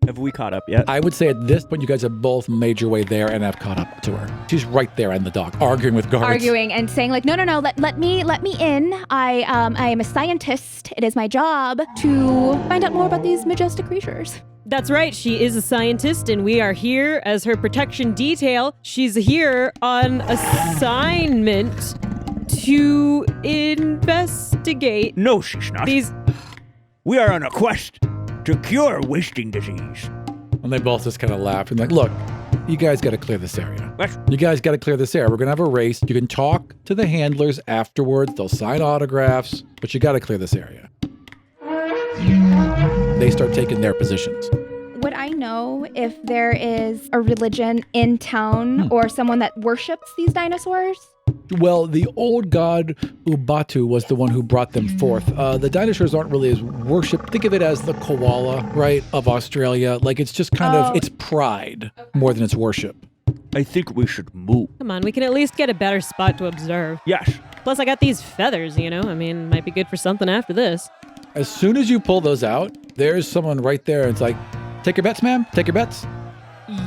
Speaker 5: Have we caught up yet?
Speaker 1: I would say at this point, you guys have both made your way there and have caught up to her. She's right there in the dock, arguing with guards.
Speaker 6: Arguing and saying like, no, let me in. I am a scientist. It is my job to find out more about these majestic creatures.
Speaker 3: That's right. She is a scientist, and we are here as her protection detail. She's here on assignment to investigate.
Speaker 5: No, she's not. We are on a quest to cure wasting disease.
Speaker 1: And they both just kind of laugh and like, look, you guys got to clear this area.
Speaker 5: What?
Speaker 1: You guys got to clear this area. We're going to have a race. You can talk to the handlers afterwards. They'll sign autographs, but you got to clear this area. They start taking their positions.
Speaker 6: Would I know if there is a religion in town or someone that worships these dinosaurs?
Speaker 1: Well, the old god Ubatu was the one who brought them forth. The dinosaurs aren't really as worshipped. Think of it as the koala, right, of Australia. Like it's just kind of, it's pride more than it's worship.
Speaker 5: I think we should move.
Speaker 3: Come on, we can at least get a better spot to observe.
Speaker 5: Yes.
Speaker 3: Plus, I got these feathers, you know? I mean, might be good for something after this.
Speaker 1: As soon as you pull those out, there's someone right there. It's like, take your bets, ma'am. Take your bets.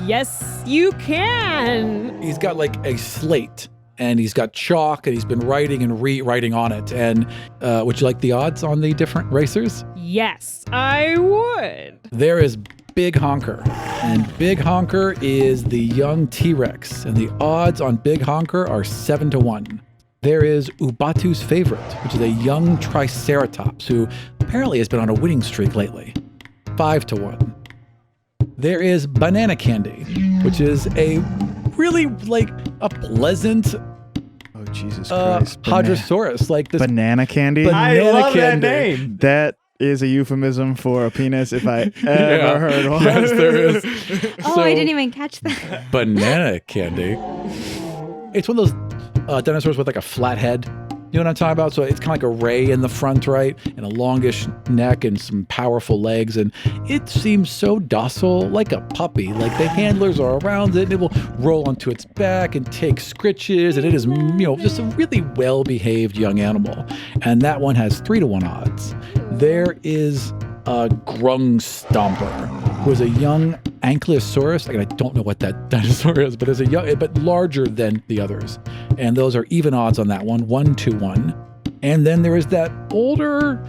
Speaker 3: Yes, you can.
Speaker 1: He's got like a slate. And he's got chalk, and he's been writing and rewriting on it. And would you like the odds on the different racers?
Speaker 3: Yes, I would.
Speaker 1: There is Big Honker. And Big Honker is the young T-Rex. And the odds on Big Honker are 7-1. There is Ubatu's favorite, which is a young Triceratops, who apparently has been on a winning streak lately. 5-1. There is Banana Candy, which is a really like a pleasant
Speaker 4: Jesus Christ.
Speaker 1: Hadrosaurus, like this
Speaker 4: banana candy.
Speaker 5: I love that
Speaker 1: candy.
Speaker 5: name.
Speaker 4: That is a euphemism for a penis if I ever heard one.
Speaker 1: Yes, there is.
Speaker 6: Oh, I didn't even catch that.
Speaker 1: Banana candy. It's one of those dinosaurs with like a flat head. You know what I'm talking about? So it's kind of like a ray in the front, right? And a longish neck and some powerful legs. And it seems so docile, like a puppy. Like the handlers are around it and it will roll onto its back and take scritches. And it is, just a really well-behaved young animal. And that one has 3-to-1 odds. There is a Grung Stomper, who is a young Ankylosaurus. I don't know what that dinosaur is, but it's but larger than the others. And those are even odds on that one, 1-to-1. And then there is that older,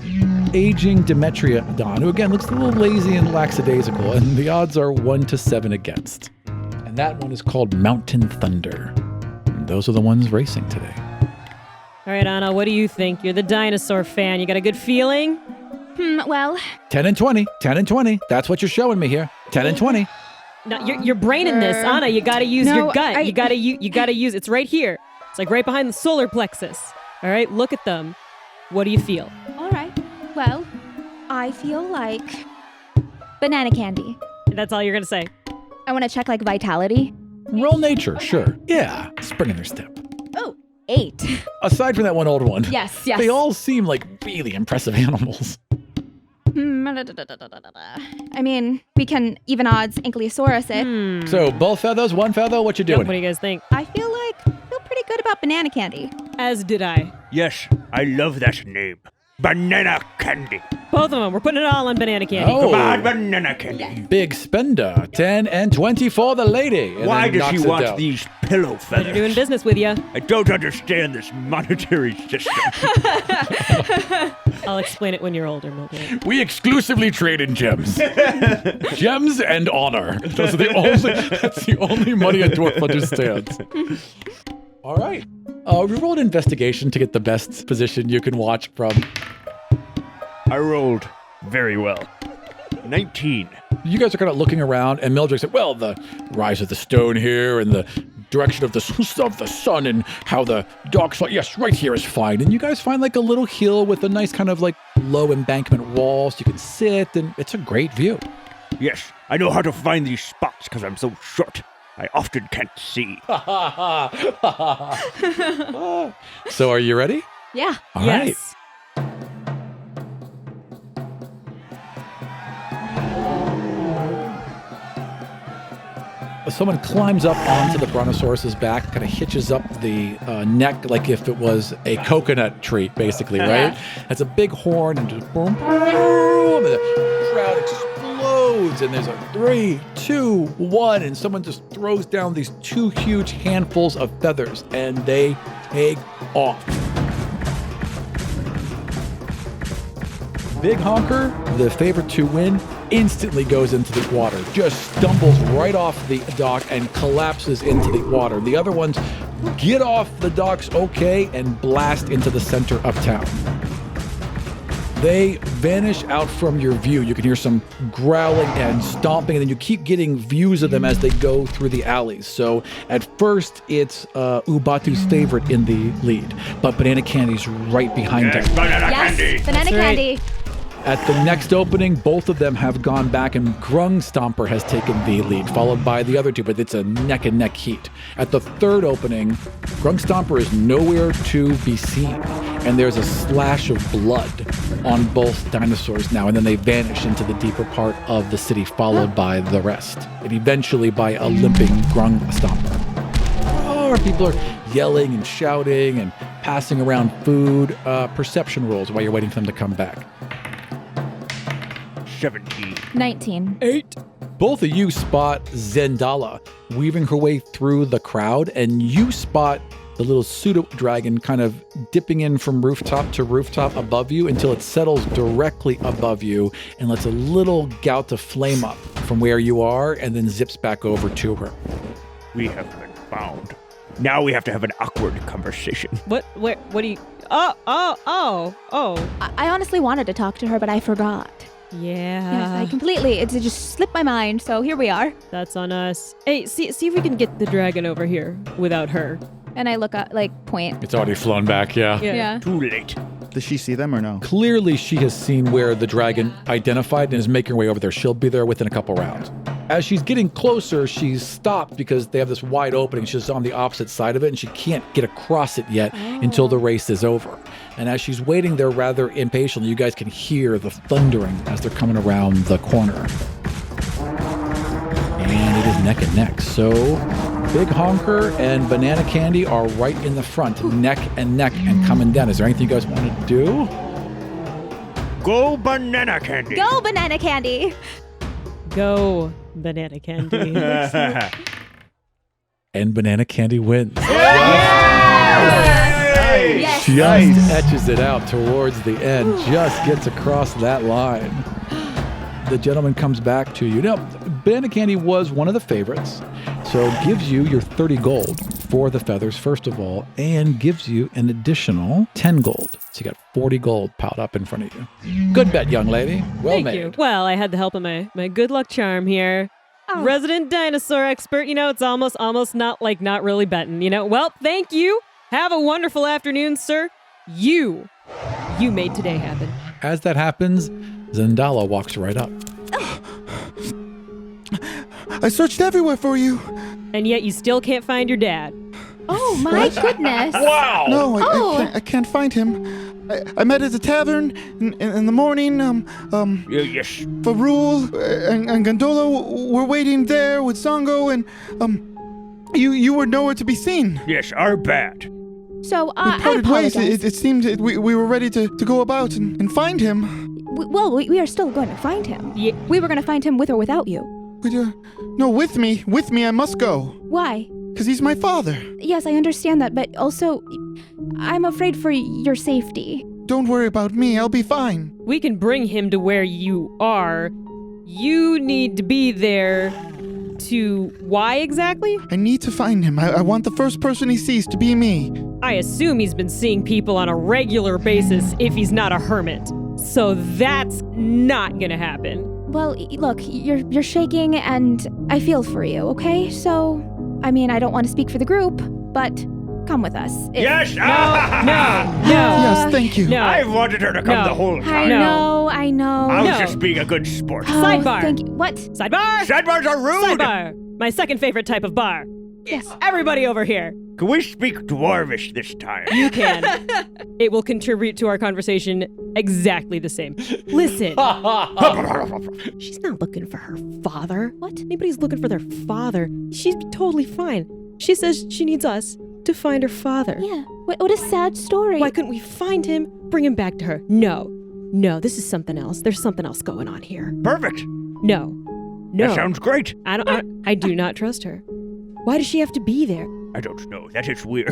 Speaker 1: aging Dimetrodon, who again looks a little lazy and lackadaisical, and the odds are 1-to-7 against. And that one is called Mountain Thunder. And those are the ones racing today.
Speaker 3: All right, Anna, what do you think? You're the dinosaur fan. You got a good feeling?
Speaker 6: Well,
Speaker 1: 10 and 20. 10 and 20. That's what you're showing me here. 10 and 20.
Speaker 3: No, you're braining this, Anna. You got to use your gut. You got to use. It's right here. It's like right behind the solar plexus. All right, look at them. What do you feel?
Speaker 6: all right. Well, I feel like banana candy.
Speaker 3: That's all you're gonna say.
Speaker 6: I want to check like vitality.
Speaker 1: Roll nature, sure. Yeah, spring in their step.
Speaker 6: Oh, 8.
Speaker 1: Aside from that one old one.
Speaker 6: Yes.
Speaker 1: They all seem like really impressive animals.
Speaker 6: I mean, we can even odds Ankylosaurus it.
Speaker 1: So both feathers, one feather, what you doing?
Speaker 3: What do you guys think?
Speaker 6: I feel pretty good about banana candy.
Speaker 3: As did I.
Speaker 5: Yes, I love that name. Banana candy.
Speaker 3: Both of them. We're putting it all on banana candy.
Speaker 1: Oh.
Speaker 5: Come on, banana candy.
Speaker 1: Big spender. 10 and 20 for the lady. And
Speaker 5: Why
Speaker 1: then
Speaker 5: does she
Speaker 1: knocks it
Speaker 5: want
Speaker 1: down.
Speaker 5: these pillow
Speaker 3: They're doing
Speaker 5: feathers?
Speaker 3: business with you.
Speaker 5: I don't understand this monetary system.
Speaker 3: I'll explain it when you're older, Mildrake.
Speaker 1: We exclusively trade in gems. Gems and honor. That's the only money a dwarf understands. All right. We rolled investigation to get the best position you can watch from.
Speaker 5: I rolled very well. 19.
Speaker 1: You guys are kind of looking around, and Mildrake said, well, the rise of the stone here and the direction of the sun and how the dogs, yes, right here is fine. And you guys find like a little hill with a nice kind of like low embankment wall so you can sit, and it's a great view.
Speaker 5: Yes, I know how to find these spots because I'm so short. I often can't see.
Speaker 1: So are you ready?
Speaker 6: Yeah.
Speaker 1: All right.
Speaker 3: Yes.
Speaker 1: Someone climbs up onto the brontosaurus's back, kind of hitches up the neck like if it was a coconut tree, basically, right? It's a big horn and just boom, boom, and the crowd explodes, and there's a 3, 2, 1, and someone just throws down these 2 huge handfuls of feathers, and they take off. Big Honker, the favorite to win, instantly goes into the water, just stumbles right off the dock and collapses into the water. The other ones get off the docks okay and blast into the center of town. They vanish out from your view. You can hear some growling and stomping, and then you keep getting views of them as they go through the alleys. So at first, it's Ubatu's favorite in the lead, but Banana Candy's right behind
Speaker 5: Yes,
Speaker 1: him.
Speaker 5: banana candy.
Speaker 6: Yes, banana
Speaker 3: That's right.
Speaker 6: candy.
Speaker 1: At the next opening, both of them have gone back, and Grung Stomper has taken the lead, followed by the other two, but it's a neck-and-neck heat. At the third opening, Grung Stomper is nowhere to be seen, and there's a slash of blood on both dinosaurs now, and then they vanish into the deeper part of the city, followed by the rest, and eventually by a limping Grung Stomper. People are yelling and shouting and passing around food. Perception rolls while you're waiting for them to come back.
Speaker 5: 17.
Speaker 6: 19.
Speaker 1: 8. Both of you spot Zendala weaving her way through the crowd, and you spot the little pseudo-dragon kind of dipping in from rooftop to rooftop above you until it settles directly above you and lets a little gout of flame up from where you are and then zips back over to her.
Speaker 5: We have been found. Now we have to have an awkward conversation.
Speaker 3: What do you... Oh.
Speaker 6: I honestly wanted to talk to her, but I forgot.
Speaker 3: Yeah.
Speaker 6: Yes, it just slipped my mind, so here we are.
Speaker 3: That's on us. Hey, see if we can get the dragon over here without her.
Speaker 6: And I look up, point.
Speaker 1: It's already flown back, yeah.
Speaker 3: Yeah.
Speaker 6: Yeah.
Speaker 5: Too late.
Speaker 4: Does she see them or no?
Speaker 1: Clearly, she has seen where the dragon identified and is making her way over there. She'll be there within a couple rounds. As she's getting closer, she's stopped because they have this wide opening. She's on the opposite side of it, and she can't get across it yet until the race is over. And as she's waiting there rather impatiently, you guys can hear the thundering as they're coming around the corner. And it is neck and neck. So Big Honker and Banana Candy are right in the front, neck and coming down. Is there anything you guys want to do?
Speaker 5: Go Banana Candy.
Speaker 6: Go, Banana Candy.
Speaker 3: Go, Banana Candy.
Speaker 1: And Banana Candy wins.
Speaker 6: Yes.
Speaker 1: Just etches it out towards the end, just gets across that line. The gentleman comes back to you. Now, Banana Candy was one of the favorites, so gives you your 30 gold for the feathers, first of all, and gives you an additional 10 gold. So you got 40 gold piled up in front of you. Good bet, young lady. Well
Speaker 3: Thank
Speaker 1: made.
Speaker 3: you. Well, I had the help of my good luck charm here.
Speaker 6: Oh.
Speaker 3: Resident dinosaur expert. It's almost not really betting. Well, thank you. Have a wonderful afternoon, sir. You made today happen.
Speaker 1: As that happens, Zendala walks right up.
Speaker 4: I searched everywhere for you.
Speaker 3: And yet you still can't find your dad.
Speaker 6: Oh, my goodness.
Speaker 5: Wow.
Speaker 4: No,
Speaker 6: Oh.
Speaker 4: I can't find him. I met at the tavern in the morning.
Speaker 5: Yes.
Speaker 4: Farul and Gondola were waiting there with Zongo, and you were nowhere to be seen.
Speaker 5: Yes, our bad.
Speaker 6: So,
Speaker 4: We
Speaker 6: I
Speaker 4: parted ways.
Speaker 6: apologize.
Speaker 4: It seemed that we were ready to go about and find him.
Speaker 6: We are still going to find him.
Speaker 3: Yeah.
Speaker 6: We were going to find him with or without you.
Speaker 4: No, with me. With me, I must go.
Speaker 6: Why?
Speaker 4: Because he's my father.
Speaker 6: Yes, I understand that, but also, I'm afraid for your safety.
Speaker 4: Don't worry about me. I'll be fine.
Speaker 3: We can bring him to where you are. You need to be there to... Why exactly?
Speaker 4: I need to find him. I want the first person he sees to be me.
Speaker 3: I assume he's been seeing people on a regular basis if he's not a hermit. So that's not gonna happen.
Speaker 6: Well, look, you're shaking, and I feel for you, okay? So, I mean, I don't want to speak for the group, but come with us.
Speaker 5: Yes.
Speaker 3: No.
Speaker 4: Yes, thank you.
Speaker 3: No.
Speaker 5: I've wanted her to come
Speaker 3: No.
Speaker 5: the whole
Speaker 6: I
Speaker 5: time.
Speaker 6: know.
Speaker 5: I was
Speaker 3: No.
Speaker 5: just being a good sport.
Speaker 6: Oh,
Speaker 3: Sidebar.
Speaker 6: Thank you. What?
Speaker 3: Sidebar!
Speaker 5: Sidebars are rude.
Speaker 3: Sidebar! My second favorite type of bar.
Speaker 6: Yes.
Speaker 3: Everybody over here.
Speaker 5: Can we speak Dwarvish this time?
Speaker 3: You can. It will contribute to our conversation exactly the same. Listen. She's not looking for her father. What? Anybody's looking for their father. She'd be totally fine. She says she needs us to find her father.
Speaker 6: Yeah. What a sad story.
Speaker 3: Why couldn't we find him, bring him back to her? No, this is something else. There's something else going on here.
Speaker 5: Perfect.
Speaker 3: No.
Speaker 5: That sounds great.
Speaker 3: I do not trust her. Why does she have to be there?
Speaker 5: I don't know. That is weird.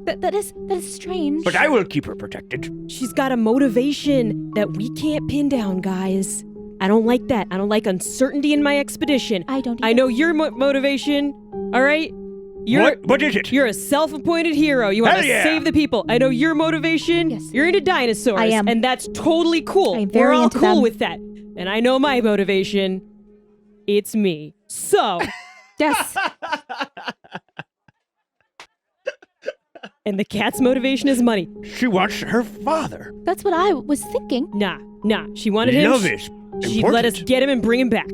Speaker 6: That is strange.
Speaker 5: But I will keep her protected.
Speaker 3: She's got a motivation that we can't pin down, guys. I don't like that. I don't like uncertainty in my expedition.
Speaker 6: I don't
Speaker 3: I
Speaker 6: either.
Speaker 3: know your motivation, all right?
Speaker 5: What is it?
Speaker 3: You're a self-appointed hero. You want
Speaker 5: Hell
Speaker 3: to
Speaker 5: yeah.
Speaker 3: save the people. I know your motivation.
Speaker 6: Yes.
Speaker 3: You're into dinosaurs.
Speaker 6: I am.
Speaker 3: And that's totally cool.
Speaker 6: I am very
Speaker 3: We're all
Speaker 6: into
Speaker 3: cool
Speaker 6: them.
Speaker 3: with that. And I know my motivation. It's me. So,
Speaker 6: Yes.
Speaker 3: and the cat's motivation is money.
Speaker 5: She wants her father.
Speaker 6: That's what I was thinking.
Speaker 3: Nah. She wanted him.
Speaker 5: Love is
Speaker 3: She'd let us
Speaker 5: important.
Speaker 3: get him and bring him back.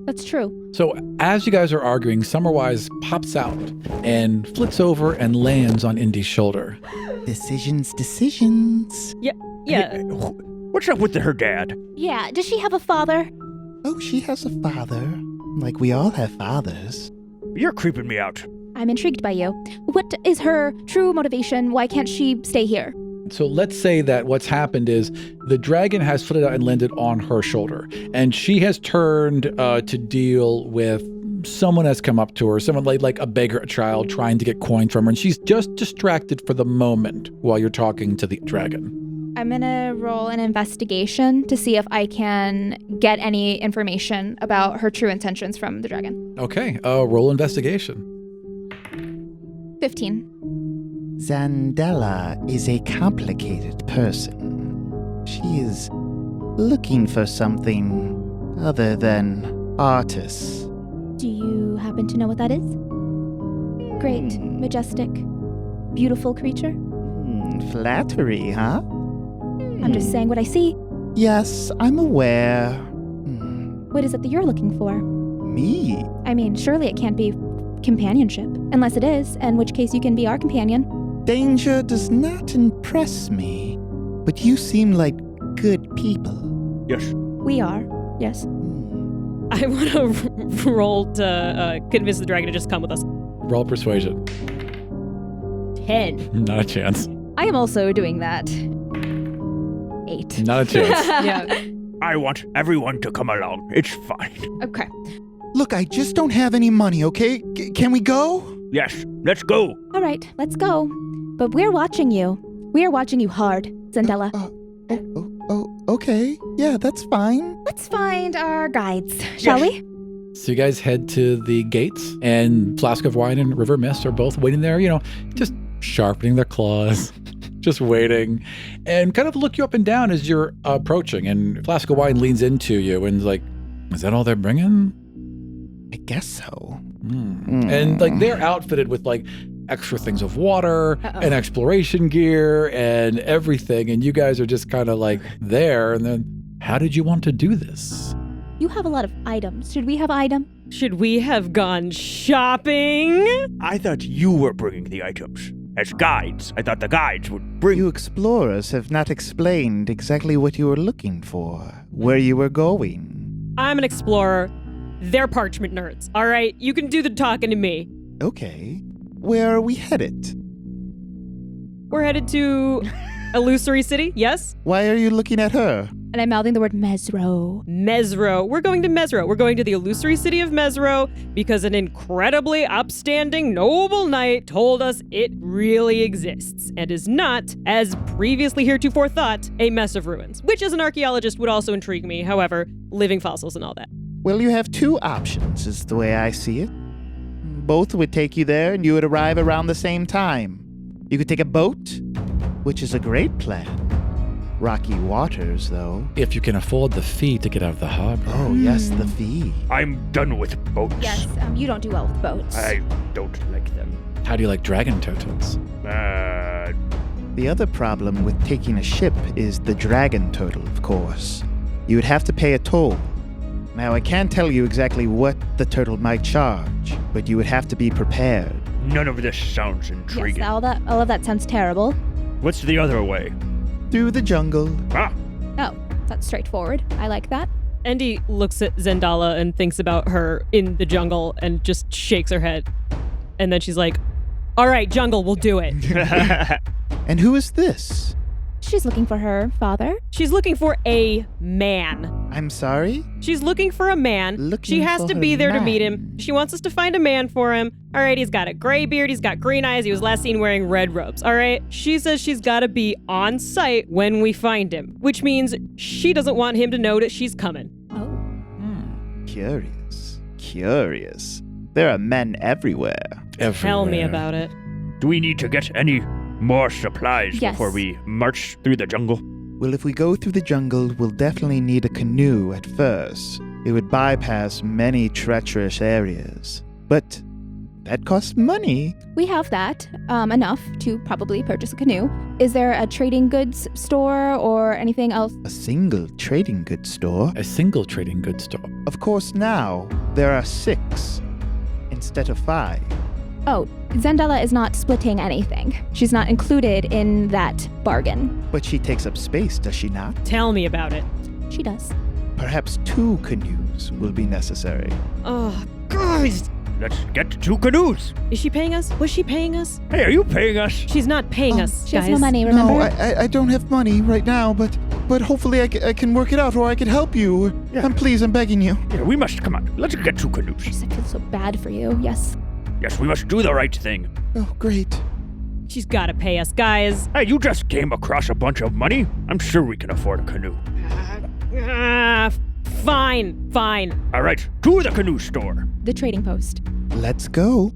Speaker 6: That's true.
Speaker 1: So as you guys are arguing, Summerwise pops out and flips over and lands on Indy's shoulder.
Speaker 4: Decisions.
Speaker 3: Yeah.
Speaker 5: What's up with her dad?
Speaker 6: Yeah. Does she have a father?
Speaker 4: Oh, she has a father. Like we all have fathers.
Speaker 5: You're creeping me out.
Speaker 6: I'm intrigued by you. What is her true motivation? Why can't she stay here?
Speaker 1: So let's say that what's happened is the dragon has flitted out and landed on her shoulder, and she has turned to deal with someone has come up to her, someone like a beggar, a child trying to get coin from her, and she's just distracted for the moment while you're talking to the dragon.
Speaker 6: I'm gonna roll an investigation to see if I can get any information about her true intentions from the dragon.
Speaker 1: Okay, roll investigation.
Speaker 6: 15.
Speaker 4: Zandela is a complicated person. She is looking for something other than artists.
Speaker 6: Do you happen to know what that is? Great, majestic, beautiful creature?
Speaker 4: Flattery, huh?
Speaker 6: I'm just saying what I see.
Speaker 4: Yes, I'm aware.
Speaker 6: What is it that you're looking for?
Speaker 4: Me?
Speaker 6: I mean, surely it can't be companionship. Unless it is, in which case you can be our companion.
Speaker 4: Danger does not impress me, but you seem like good people.
Speaker 5: Yes.
Speaker 6: We are, yes.
Speaker 3: I want to roll to convince the dragon to just come with us.
Speaker 1: Roll persuasion.
Speaker 3: 10.
Speaker 1: Not a chance.
Speaker 6: I am also doing that. 8.
Speaker 1: Not a chance.
Speaker 3: Yeah.
Speaker 5: I want everyone to come along. It's fine.
Speaker 6: Okay.
Speaker 4: Look, I just don't have any money, okay? Can we go?
Speaker 5: Yes, let's go.
Speaker 6: All right, let's go. But we're watching you. We are watching you hard, Zendella.
Speaker 4: Okay. Yeah, that's fine.
Speaker 6: Let's find our guides, shall we?
Speaker 1: So you guys head to the gates, and Flask of Wine and River Mist are both waiting there, just sharpening their claws, just waiting, and kind of look you up and down as you're approaching. And Flask of Wine leans into you and is like, is that all they're bringing?
Speaker 4: I guess so.
Speaker 1: And they're outfitted with extra things of water and exploration gear and everything. And you guys are just kind of there. And then how did you want to do this?
Speaker 6: You have a lot of items. Should we have item?
Speaker 3: Should we have gone shopping?
Speaker 5: I thought you were bringing the items. As guides, I thought the guides would bring...
Speaker 4: You explorers have not explained exactly what you were looking for, where you were going.
Speaker 3: I'm an explorer. They're parchment nerds. All right, you can do the talking to me.
Speaker 4: Okay. Where are we headed?
Speaker 3: We're headed to Illusory City, yes?
Speaker 4: Why are you looking at her?
Speaker 6: And I'm mouthing the word Mesro.
Speaker 3: Mesro. We're going to Mesro. We're going to the illusory city of Mesro because an incredibly upstanding, noble knight told us it really exists and is not, as previously heretofore thought, a mess of ruins, which as an archaeologist would also intrigue me. However, living fossils and all that.
Speaker 4: Well, you have two options, is the way I see it. Both would take you there and you would arrive around the same time. You could take a boat, which is a great plan. Rocky waters, though.
Speaker 1: If you can afford the fee to get out of the harbor.
Speaker 4: Oh, yes, the fee.
Speaker 5: I'm done with boats.
Speaker 6: Yes, you don't do well with boats.
Speaker 5: I don't like them.
Speaker 1: How do you like dragon turtles?
Speaker 4: The other problem with taking a ship is the dragon turtle, of course. You would have to pay a toll. Now, I can't tell you exactly what the turtle might charge, but you would have to be prepared.
Speaker 5: None of this sounds intriguing.
Speaker 6: Yes, all of that sounds terrible.
Speaker 5: What's the other way?
Speaker 4: Through the jungle.
Speaker 5: Ah,
Speaker 6: Oh, that's straightforward. I like that.
Speaker 3: Andy looks at Zendala and thinks about her in the jungle and just shakes her head. And then she's like, all right, jungle, we'll do it.
Speaker 4: And who is this?
Speaker 6: She's looking for her father.
Speaker 3: She's looking for a man.
Speaker 4: I'm sorry?
Speaker 3: She's looking for a man.
Speaker 4: Looking
Speaker 3: She has
Speaker 4: for
Speaker 3: to
Speaker 4: her
Speaker 3: be there to meet
Speaker 4: man.
Speaker 3: him. She wants us to find a man for him. All right, he's got a gray beard. He's got green eyes. He was last seen wearing red robes. All right. She says she's got to be on site when we find him, which means she doesn't want him to know that she's coming.
Speaker 6: Oh.
Speaker 4: Curious. There are men everywhere.
Speaker 3: Tell me about it.
Speaker 5: do we need to get any more supplies
Speaker 6: Yes.
Speaker 5: before we march through the jungle?
Speaker 4: Well, if we go through the jungle, we'll definitely need a canoe at first. It would bypass many treacherous areas. But that costs money.
Speaker 6: We have that, enough to probably purchase a canoe. Is there a trading goods store or anything else?
Speaker 4: A single trading goods store.
Speaker 1: A single trading goods store.
Speaker 4: Of course, now there are 6 instead of 5.
Speaker 6: Oh, Zendala is not splitting anything. She's not included in that bargain.
Speaker 4: But she takes up space, does she not?
Speaker 3: Tell me about it.
Speaker 6: She does.
Speaker 4: Perhaps 2 canoes will be necessary.
Speaker 3: Oh, guys.
Speaker 5: Let's get 2 canoes.
Speaker 3: Is she paying us? Was she paying us?
Speaker 5: Hey, are you paying us?
Speaker 3: She's not paying us,
Speaker 6: She has
Speaker 3: guys.
Speaker 6: no money, remember?
Speaker 4: No, I don't have money right now, but hopefully I can work it out, or I can help you.
Speaker 5: Yeah.
Speaker 4: And please, I'm begging you.
Speaker 5: Yeah, we must, come on, let's get 2 canoes.
Speaker 6: I feel so bad for you. Yes.
Speaker 5: Yes, we must do the right thing.
Speaker 4: Oh, great.
Speaker 3: She's got to pay us, guys.
Speaker 5: Hey, you just came across a bunch of money. I'm sure we can afford a canoe.
Speaker 3: Fine.
Speaker 5: All right, to the canoe store.
Speaker 6: The trading post.
Speaker 4: Let's go.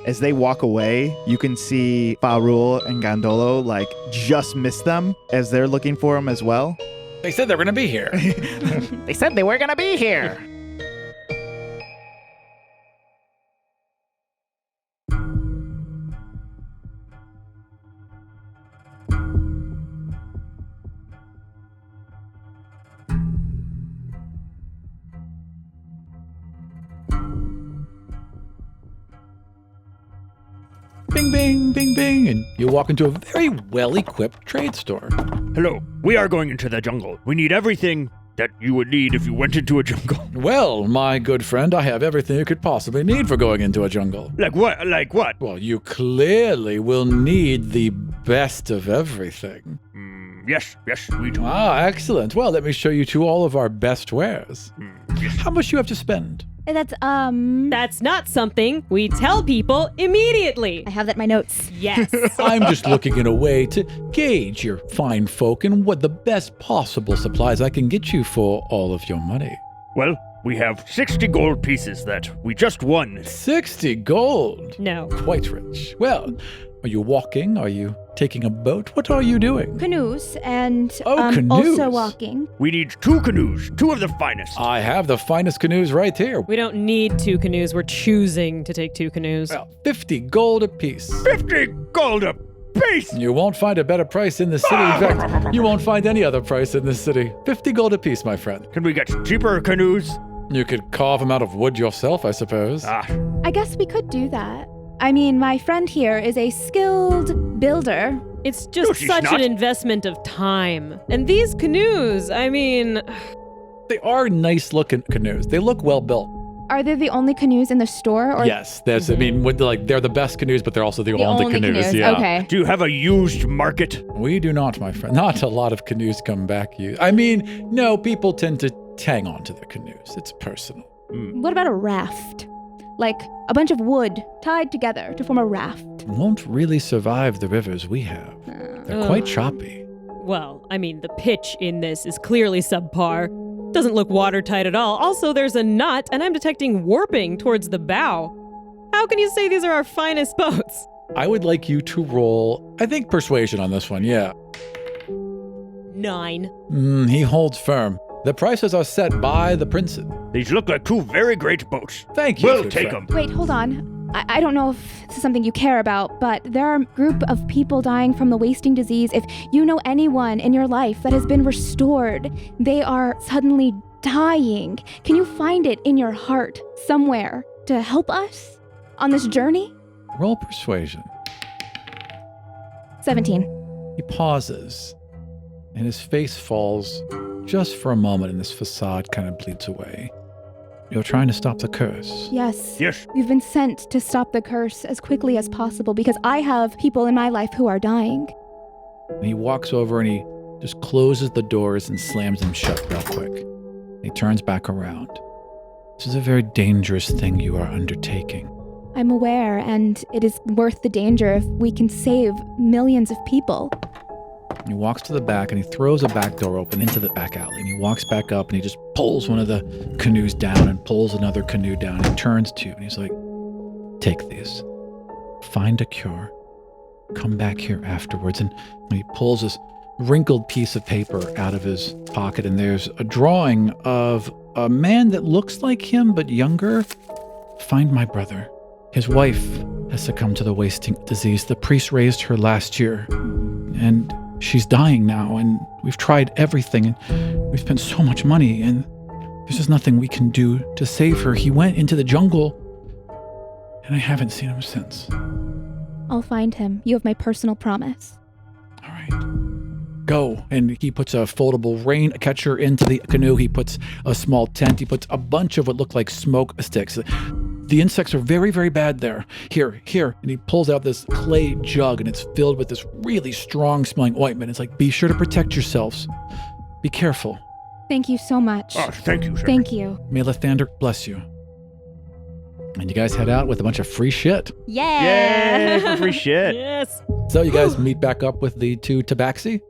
Speaker 4: As they walk away, you can see Farul and Gondolo just miss them as they're looking for them as well.
Speaker 1: They said they were going to be here.
Speaker 4: They said they were gonna be here.
Speaker 1: bing, bing, bing, bing, and you walk into a very well-equipped trade store.
Speaker 5: Hello, we are going into the jungle. We need everything that you would need if you went into a jungle.
Speaker 1: Well, my good friend, I have everything you could possibly need for going into a jungle.
Speaker 5: Like what? Like what?
Speaker 1: Well, you clearly will need the best of everything.
Speaker 5: Yes, we do.
Speaker 1: Ah, excellent. Well, let me show you to all of our best wares.
Speaker 5: Yes.
Speaker 1: How much do you have to spend?
Speaker 3: That's not something we tell people immediately.
Speaker 6: I have that in my notes.
Speaker 3: Yes.
Speaker 1: I'm just looking in a way to gauge your fine folk and what the best possible supplies I can get you for all of your money.
Speaker 5: Well, we have 60 gold pieces that we just won.
Speaker 1: 60 gold?
Speaker 3: No.
Speaker 1: Quite rich. Well, are you walking? Are you taking a boat? What are you doing?
Speaker 6: Canoes and
Speaker 1: canoes.
Speaker 6: also walking.
Speaker 5: We need 2 canoes, 2 of the finest.
Speaker 1: I have the finest canoes right here.
Speaker 3: We don't need 2 canoes. We're choosing to take 2 canoes.
Speaker 1: Well, 50 gold apiece.
Speaker 5: 50 gold a piece.
Speaker 1: You won't find a better price in the city. In fact, you won't find any other price in this city. 50 gold apiece, my friend.
Speaker 5: Can we get cheaper canoes?
Speaker 1: You could carve them out of wood yourself, I suppose.
Speaker 6: I guess we could do that. I mean, my friend here is a skilled builder.
Speaker 3: It's just
Speaker 5: No, she's
Speaker 3: such
Speaker 5: not.
Speaker 3: an investment of time. And these canoes, I mean,
Speaker 1: They are nice-looking canoes. They look well built.
Speaker 6: Are they the only canoes in the store? Or
Speaker 1: Yes, that's. I mean, they're the best canoes, but they're also the only canoes. Yeah.
Speaker 6: Okay.
Speaker 5: Do you have a used market?
Speaker 1: We do not, my friend. Not a lot of canoes come back used. I mean, no, people tend to hang on to their canoes. It's personal.
Speaker 6: What about a raft? Like a bunch of wood tied together to form a raft.
Speaker 1: Won't really survive the rivers we have. They're quite choppy.
Speaker 3: well, I mean, the pitch in this is clearly subpar. Doesn't look watertight at all. Also, there's a knot, and I'm detecting warping towards the bow. How can you say these are our finest boats?
Speaker 1: I would like you to roll, I think, persuasion on this one, yeah.
Speaker 3: 9.
Speaker 1: He holds firm. The prices are set by the princes.
Speaker 5: These look like two very great boats.
Speaker 1: Thank you.
Speaker 5: We'll
Speaker 1: good
Speaker 5: take
Speaker 1: friend.
Speaker 5: them.
Speaker 6: Wait, hold on. I don't know if this is something you care about, but there are a group of people dying from the wasting disease. If you know anyone in your life that has been restored, they are suddenly dying. Can you find it in your heart somewhere to help us on this journey?
Speaker 1: Roll persuasion.
Speaker 6: 17.
Speaker 1: He pauses, and his face falls just for a moment, and this facade kind of bleeds away. You're trying to stop the curse.
Speaker 6: Yes.
Speaker 5: Yes.
Speaker 6: We've been sent to stop the curse as quickly as possible because I have people in my life who are dying.
Speaker 1: And he walks over and he just closes the doors and slams them shut real quick. He turns back around. This is a very dangerous thing you are undertaking.
Speaker 6: I'm aware, and it is worth the danger if we can save millions of people.
Speaker 1: He walks to the back and he throws a back door open into the back alley. And he walks back up and he just pulls one of the canoes down and pulls another canoe down. He turns to and he's like, take these. Find a cure. Come back here afterwards. And he pulls this wrinkled piece of paper out of his pocket, and there's a drawing of a man that looks like him but younger. Find my brother. His wife has succumbed to the wasting disease. The priest raised her last year, and she's dying now, and we've tried everything, and we've spent so much money, and there's just nothing we can do to save her. He went into the jungle, and I haven't seen him since.
Speaker 6: I'll find him. You have my personal promise.
Speaker 1: All right. Go. And he puts a foldable rain catcher into the canoe. He puts a small tent. He puts a bunch of what look like smoke sticks. The insects are very, very bad there. Here. And he pulls out this clay jug, and it's filled with this really strong smelling ointment. It's like, be sure to protect yourselves. Be careful.
Speaker 6: Thank you so much.
Speaker 5: Oh, thank you, sir.
Speaker 6: Thank you.
Speaker 1: May Lathander bless you. And you guys head out with a bunch of free shit.
Speaker 5: Yay, for free shit.
Speaker 3: Yes.
Speaker 1: So you guys meet back up with the two tabaxi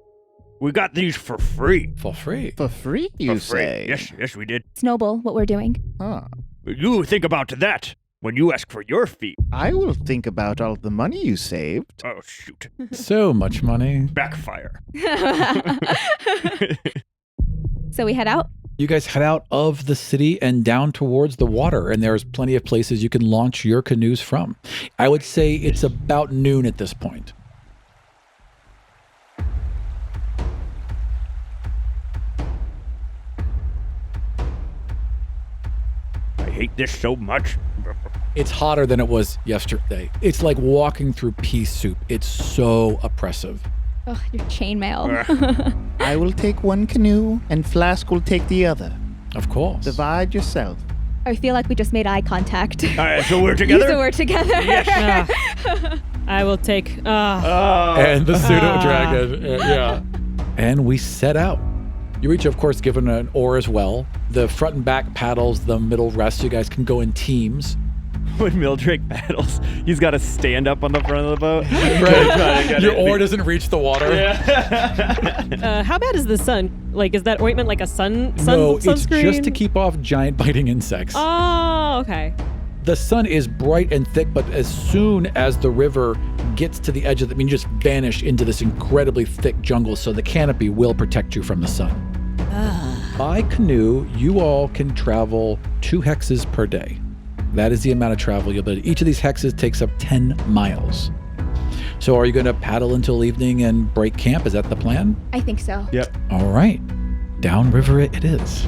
Speaker 5: We got these for free.
Speaker 1: for free.
Speaker 4: For free, you
Speaker 5: For free.
Speaker 4: say?
Speaker 5: Yes, we did.
Speaker 6: It's noble what we're doing.
Speaker 4: Huh.
Speaker 5: You think about that when you ask for your fee.
Speaker 4: I will think about all the money you saved.
Speaker 5: Oh, shoot.
Speaker 1: So much money.
Speaker 5: Backfire.
Speaker 6: So we head out.
Speaker 1: You guys head out of the city and down towards the water, and there's plenty of places you can launch your canoes from. I would say it's about noon at this point.
Speaker 5: I hate this so much.
Speaker 1: It's hotter than it was yesterday. It's like walking through pea soup. It's so oppressive.
Speaker 6: Ugh, your chainmail.
Speaker 4: I will take one canoe, and Flask will take the other.
Speaker 1: Of course.
Speaker 4: Divide yourself.
Speaker 6: I feel like we just made eye contact.
Speaker 5: All right, so we're together?
Speaker 6: So we're together.
Speaker 3: I will take.
Speaker 1: And the pseudo dragon. Yeah. And we set out. You're each, of course, given an oar as well. The front and back paddles, the middle rests. You guys can go in teams.
Speaker 5: When Mildrake paddles, he's got to stand up on the front of the boat.
Speaker 1: Right. Your oar doesn't reach the water.
Speaker 5: Yeah.
Speaker 3: How bad is the sun? Like, is that ointment like a
Speaker 1: No,
Speaker 3: sunscreen?
Speaker 1: it's just to keep off giant biting insects.
Speaker 3: Oh, okay.
Speaker 1: The sun is bright and thick, but as soon as the river gets to the edge of it, you just vanish into this incredibly thick jungle, so the canopy will protect you from the sun. By canoe, you all can travel 2 hexes per day. That is the amount of travel you'll do. Each of these hexes takes up 10 miles. So are you going to paddle until evening and break camp? Is that the plan?
Speaker 6: I think so.
Speaker 5: Yep.
Speaker 1: All right. Downriver it is.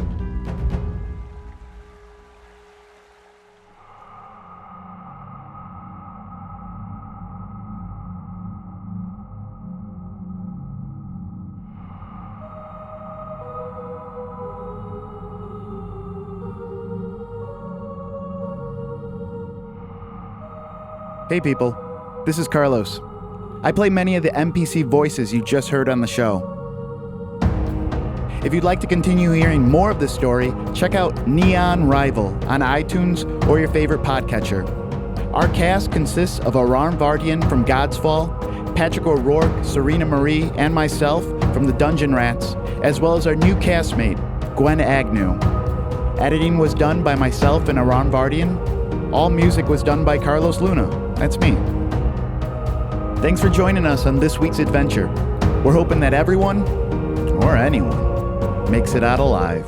Speaker 4: Hey people, this is Carlos. I play many of the NPC voices you just heard on the show. If you'd like to continue hearing more of this story, check out Neon Rival on iTunes or your favorite podcatcher. Our cast consists of Aran Vardian from Godsfall, Patrick O'Rourke, Surena Marie, and myself from the Dungeon Rats, as well as our new castmate, Gwen Agnew. Editing was done by myself and Aran Vardian. All music was done by Carlos Luna. That's me. Thanks for joining us on this week's adventure. We're hoping that everyone, or anyone, makes it out alive.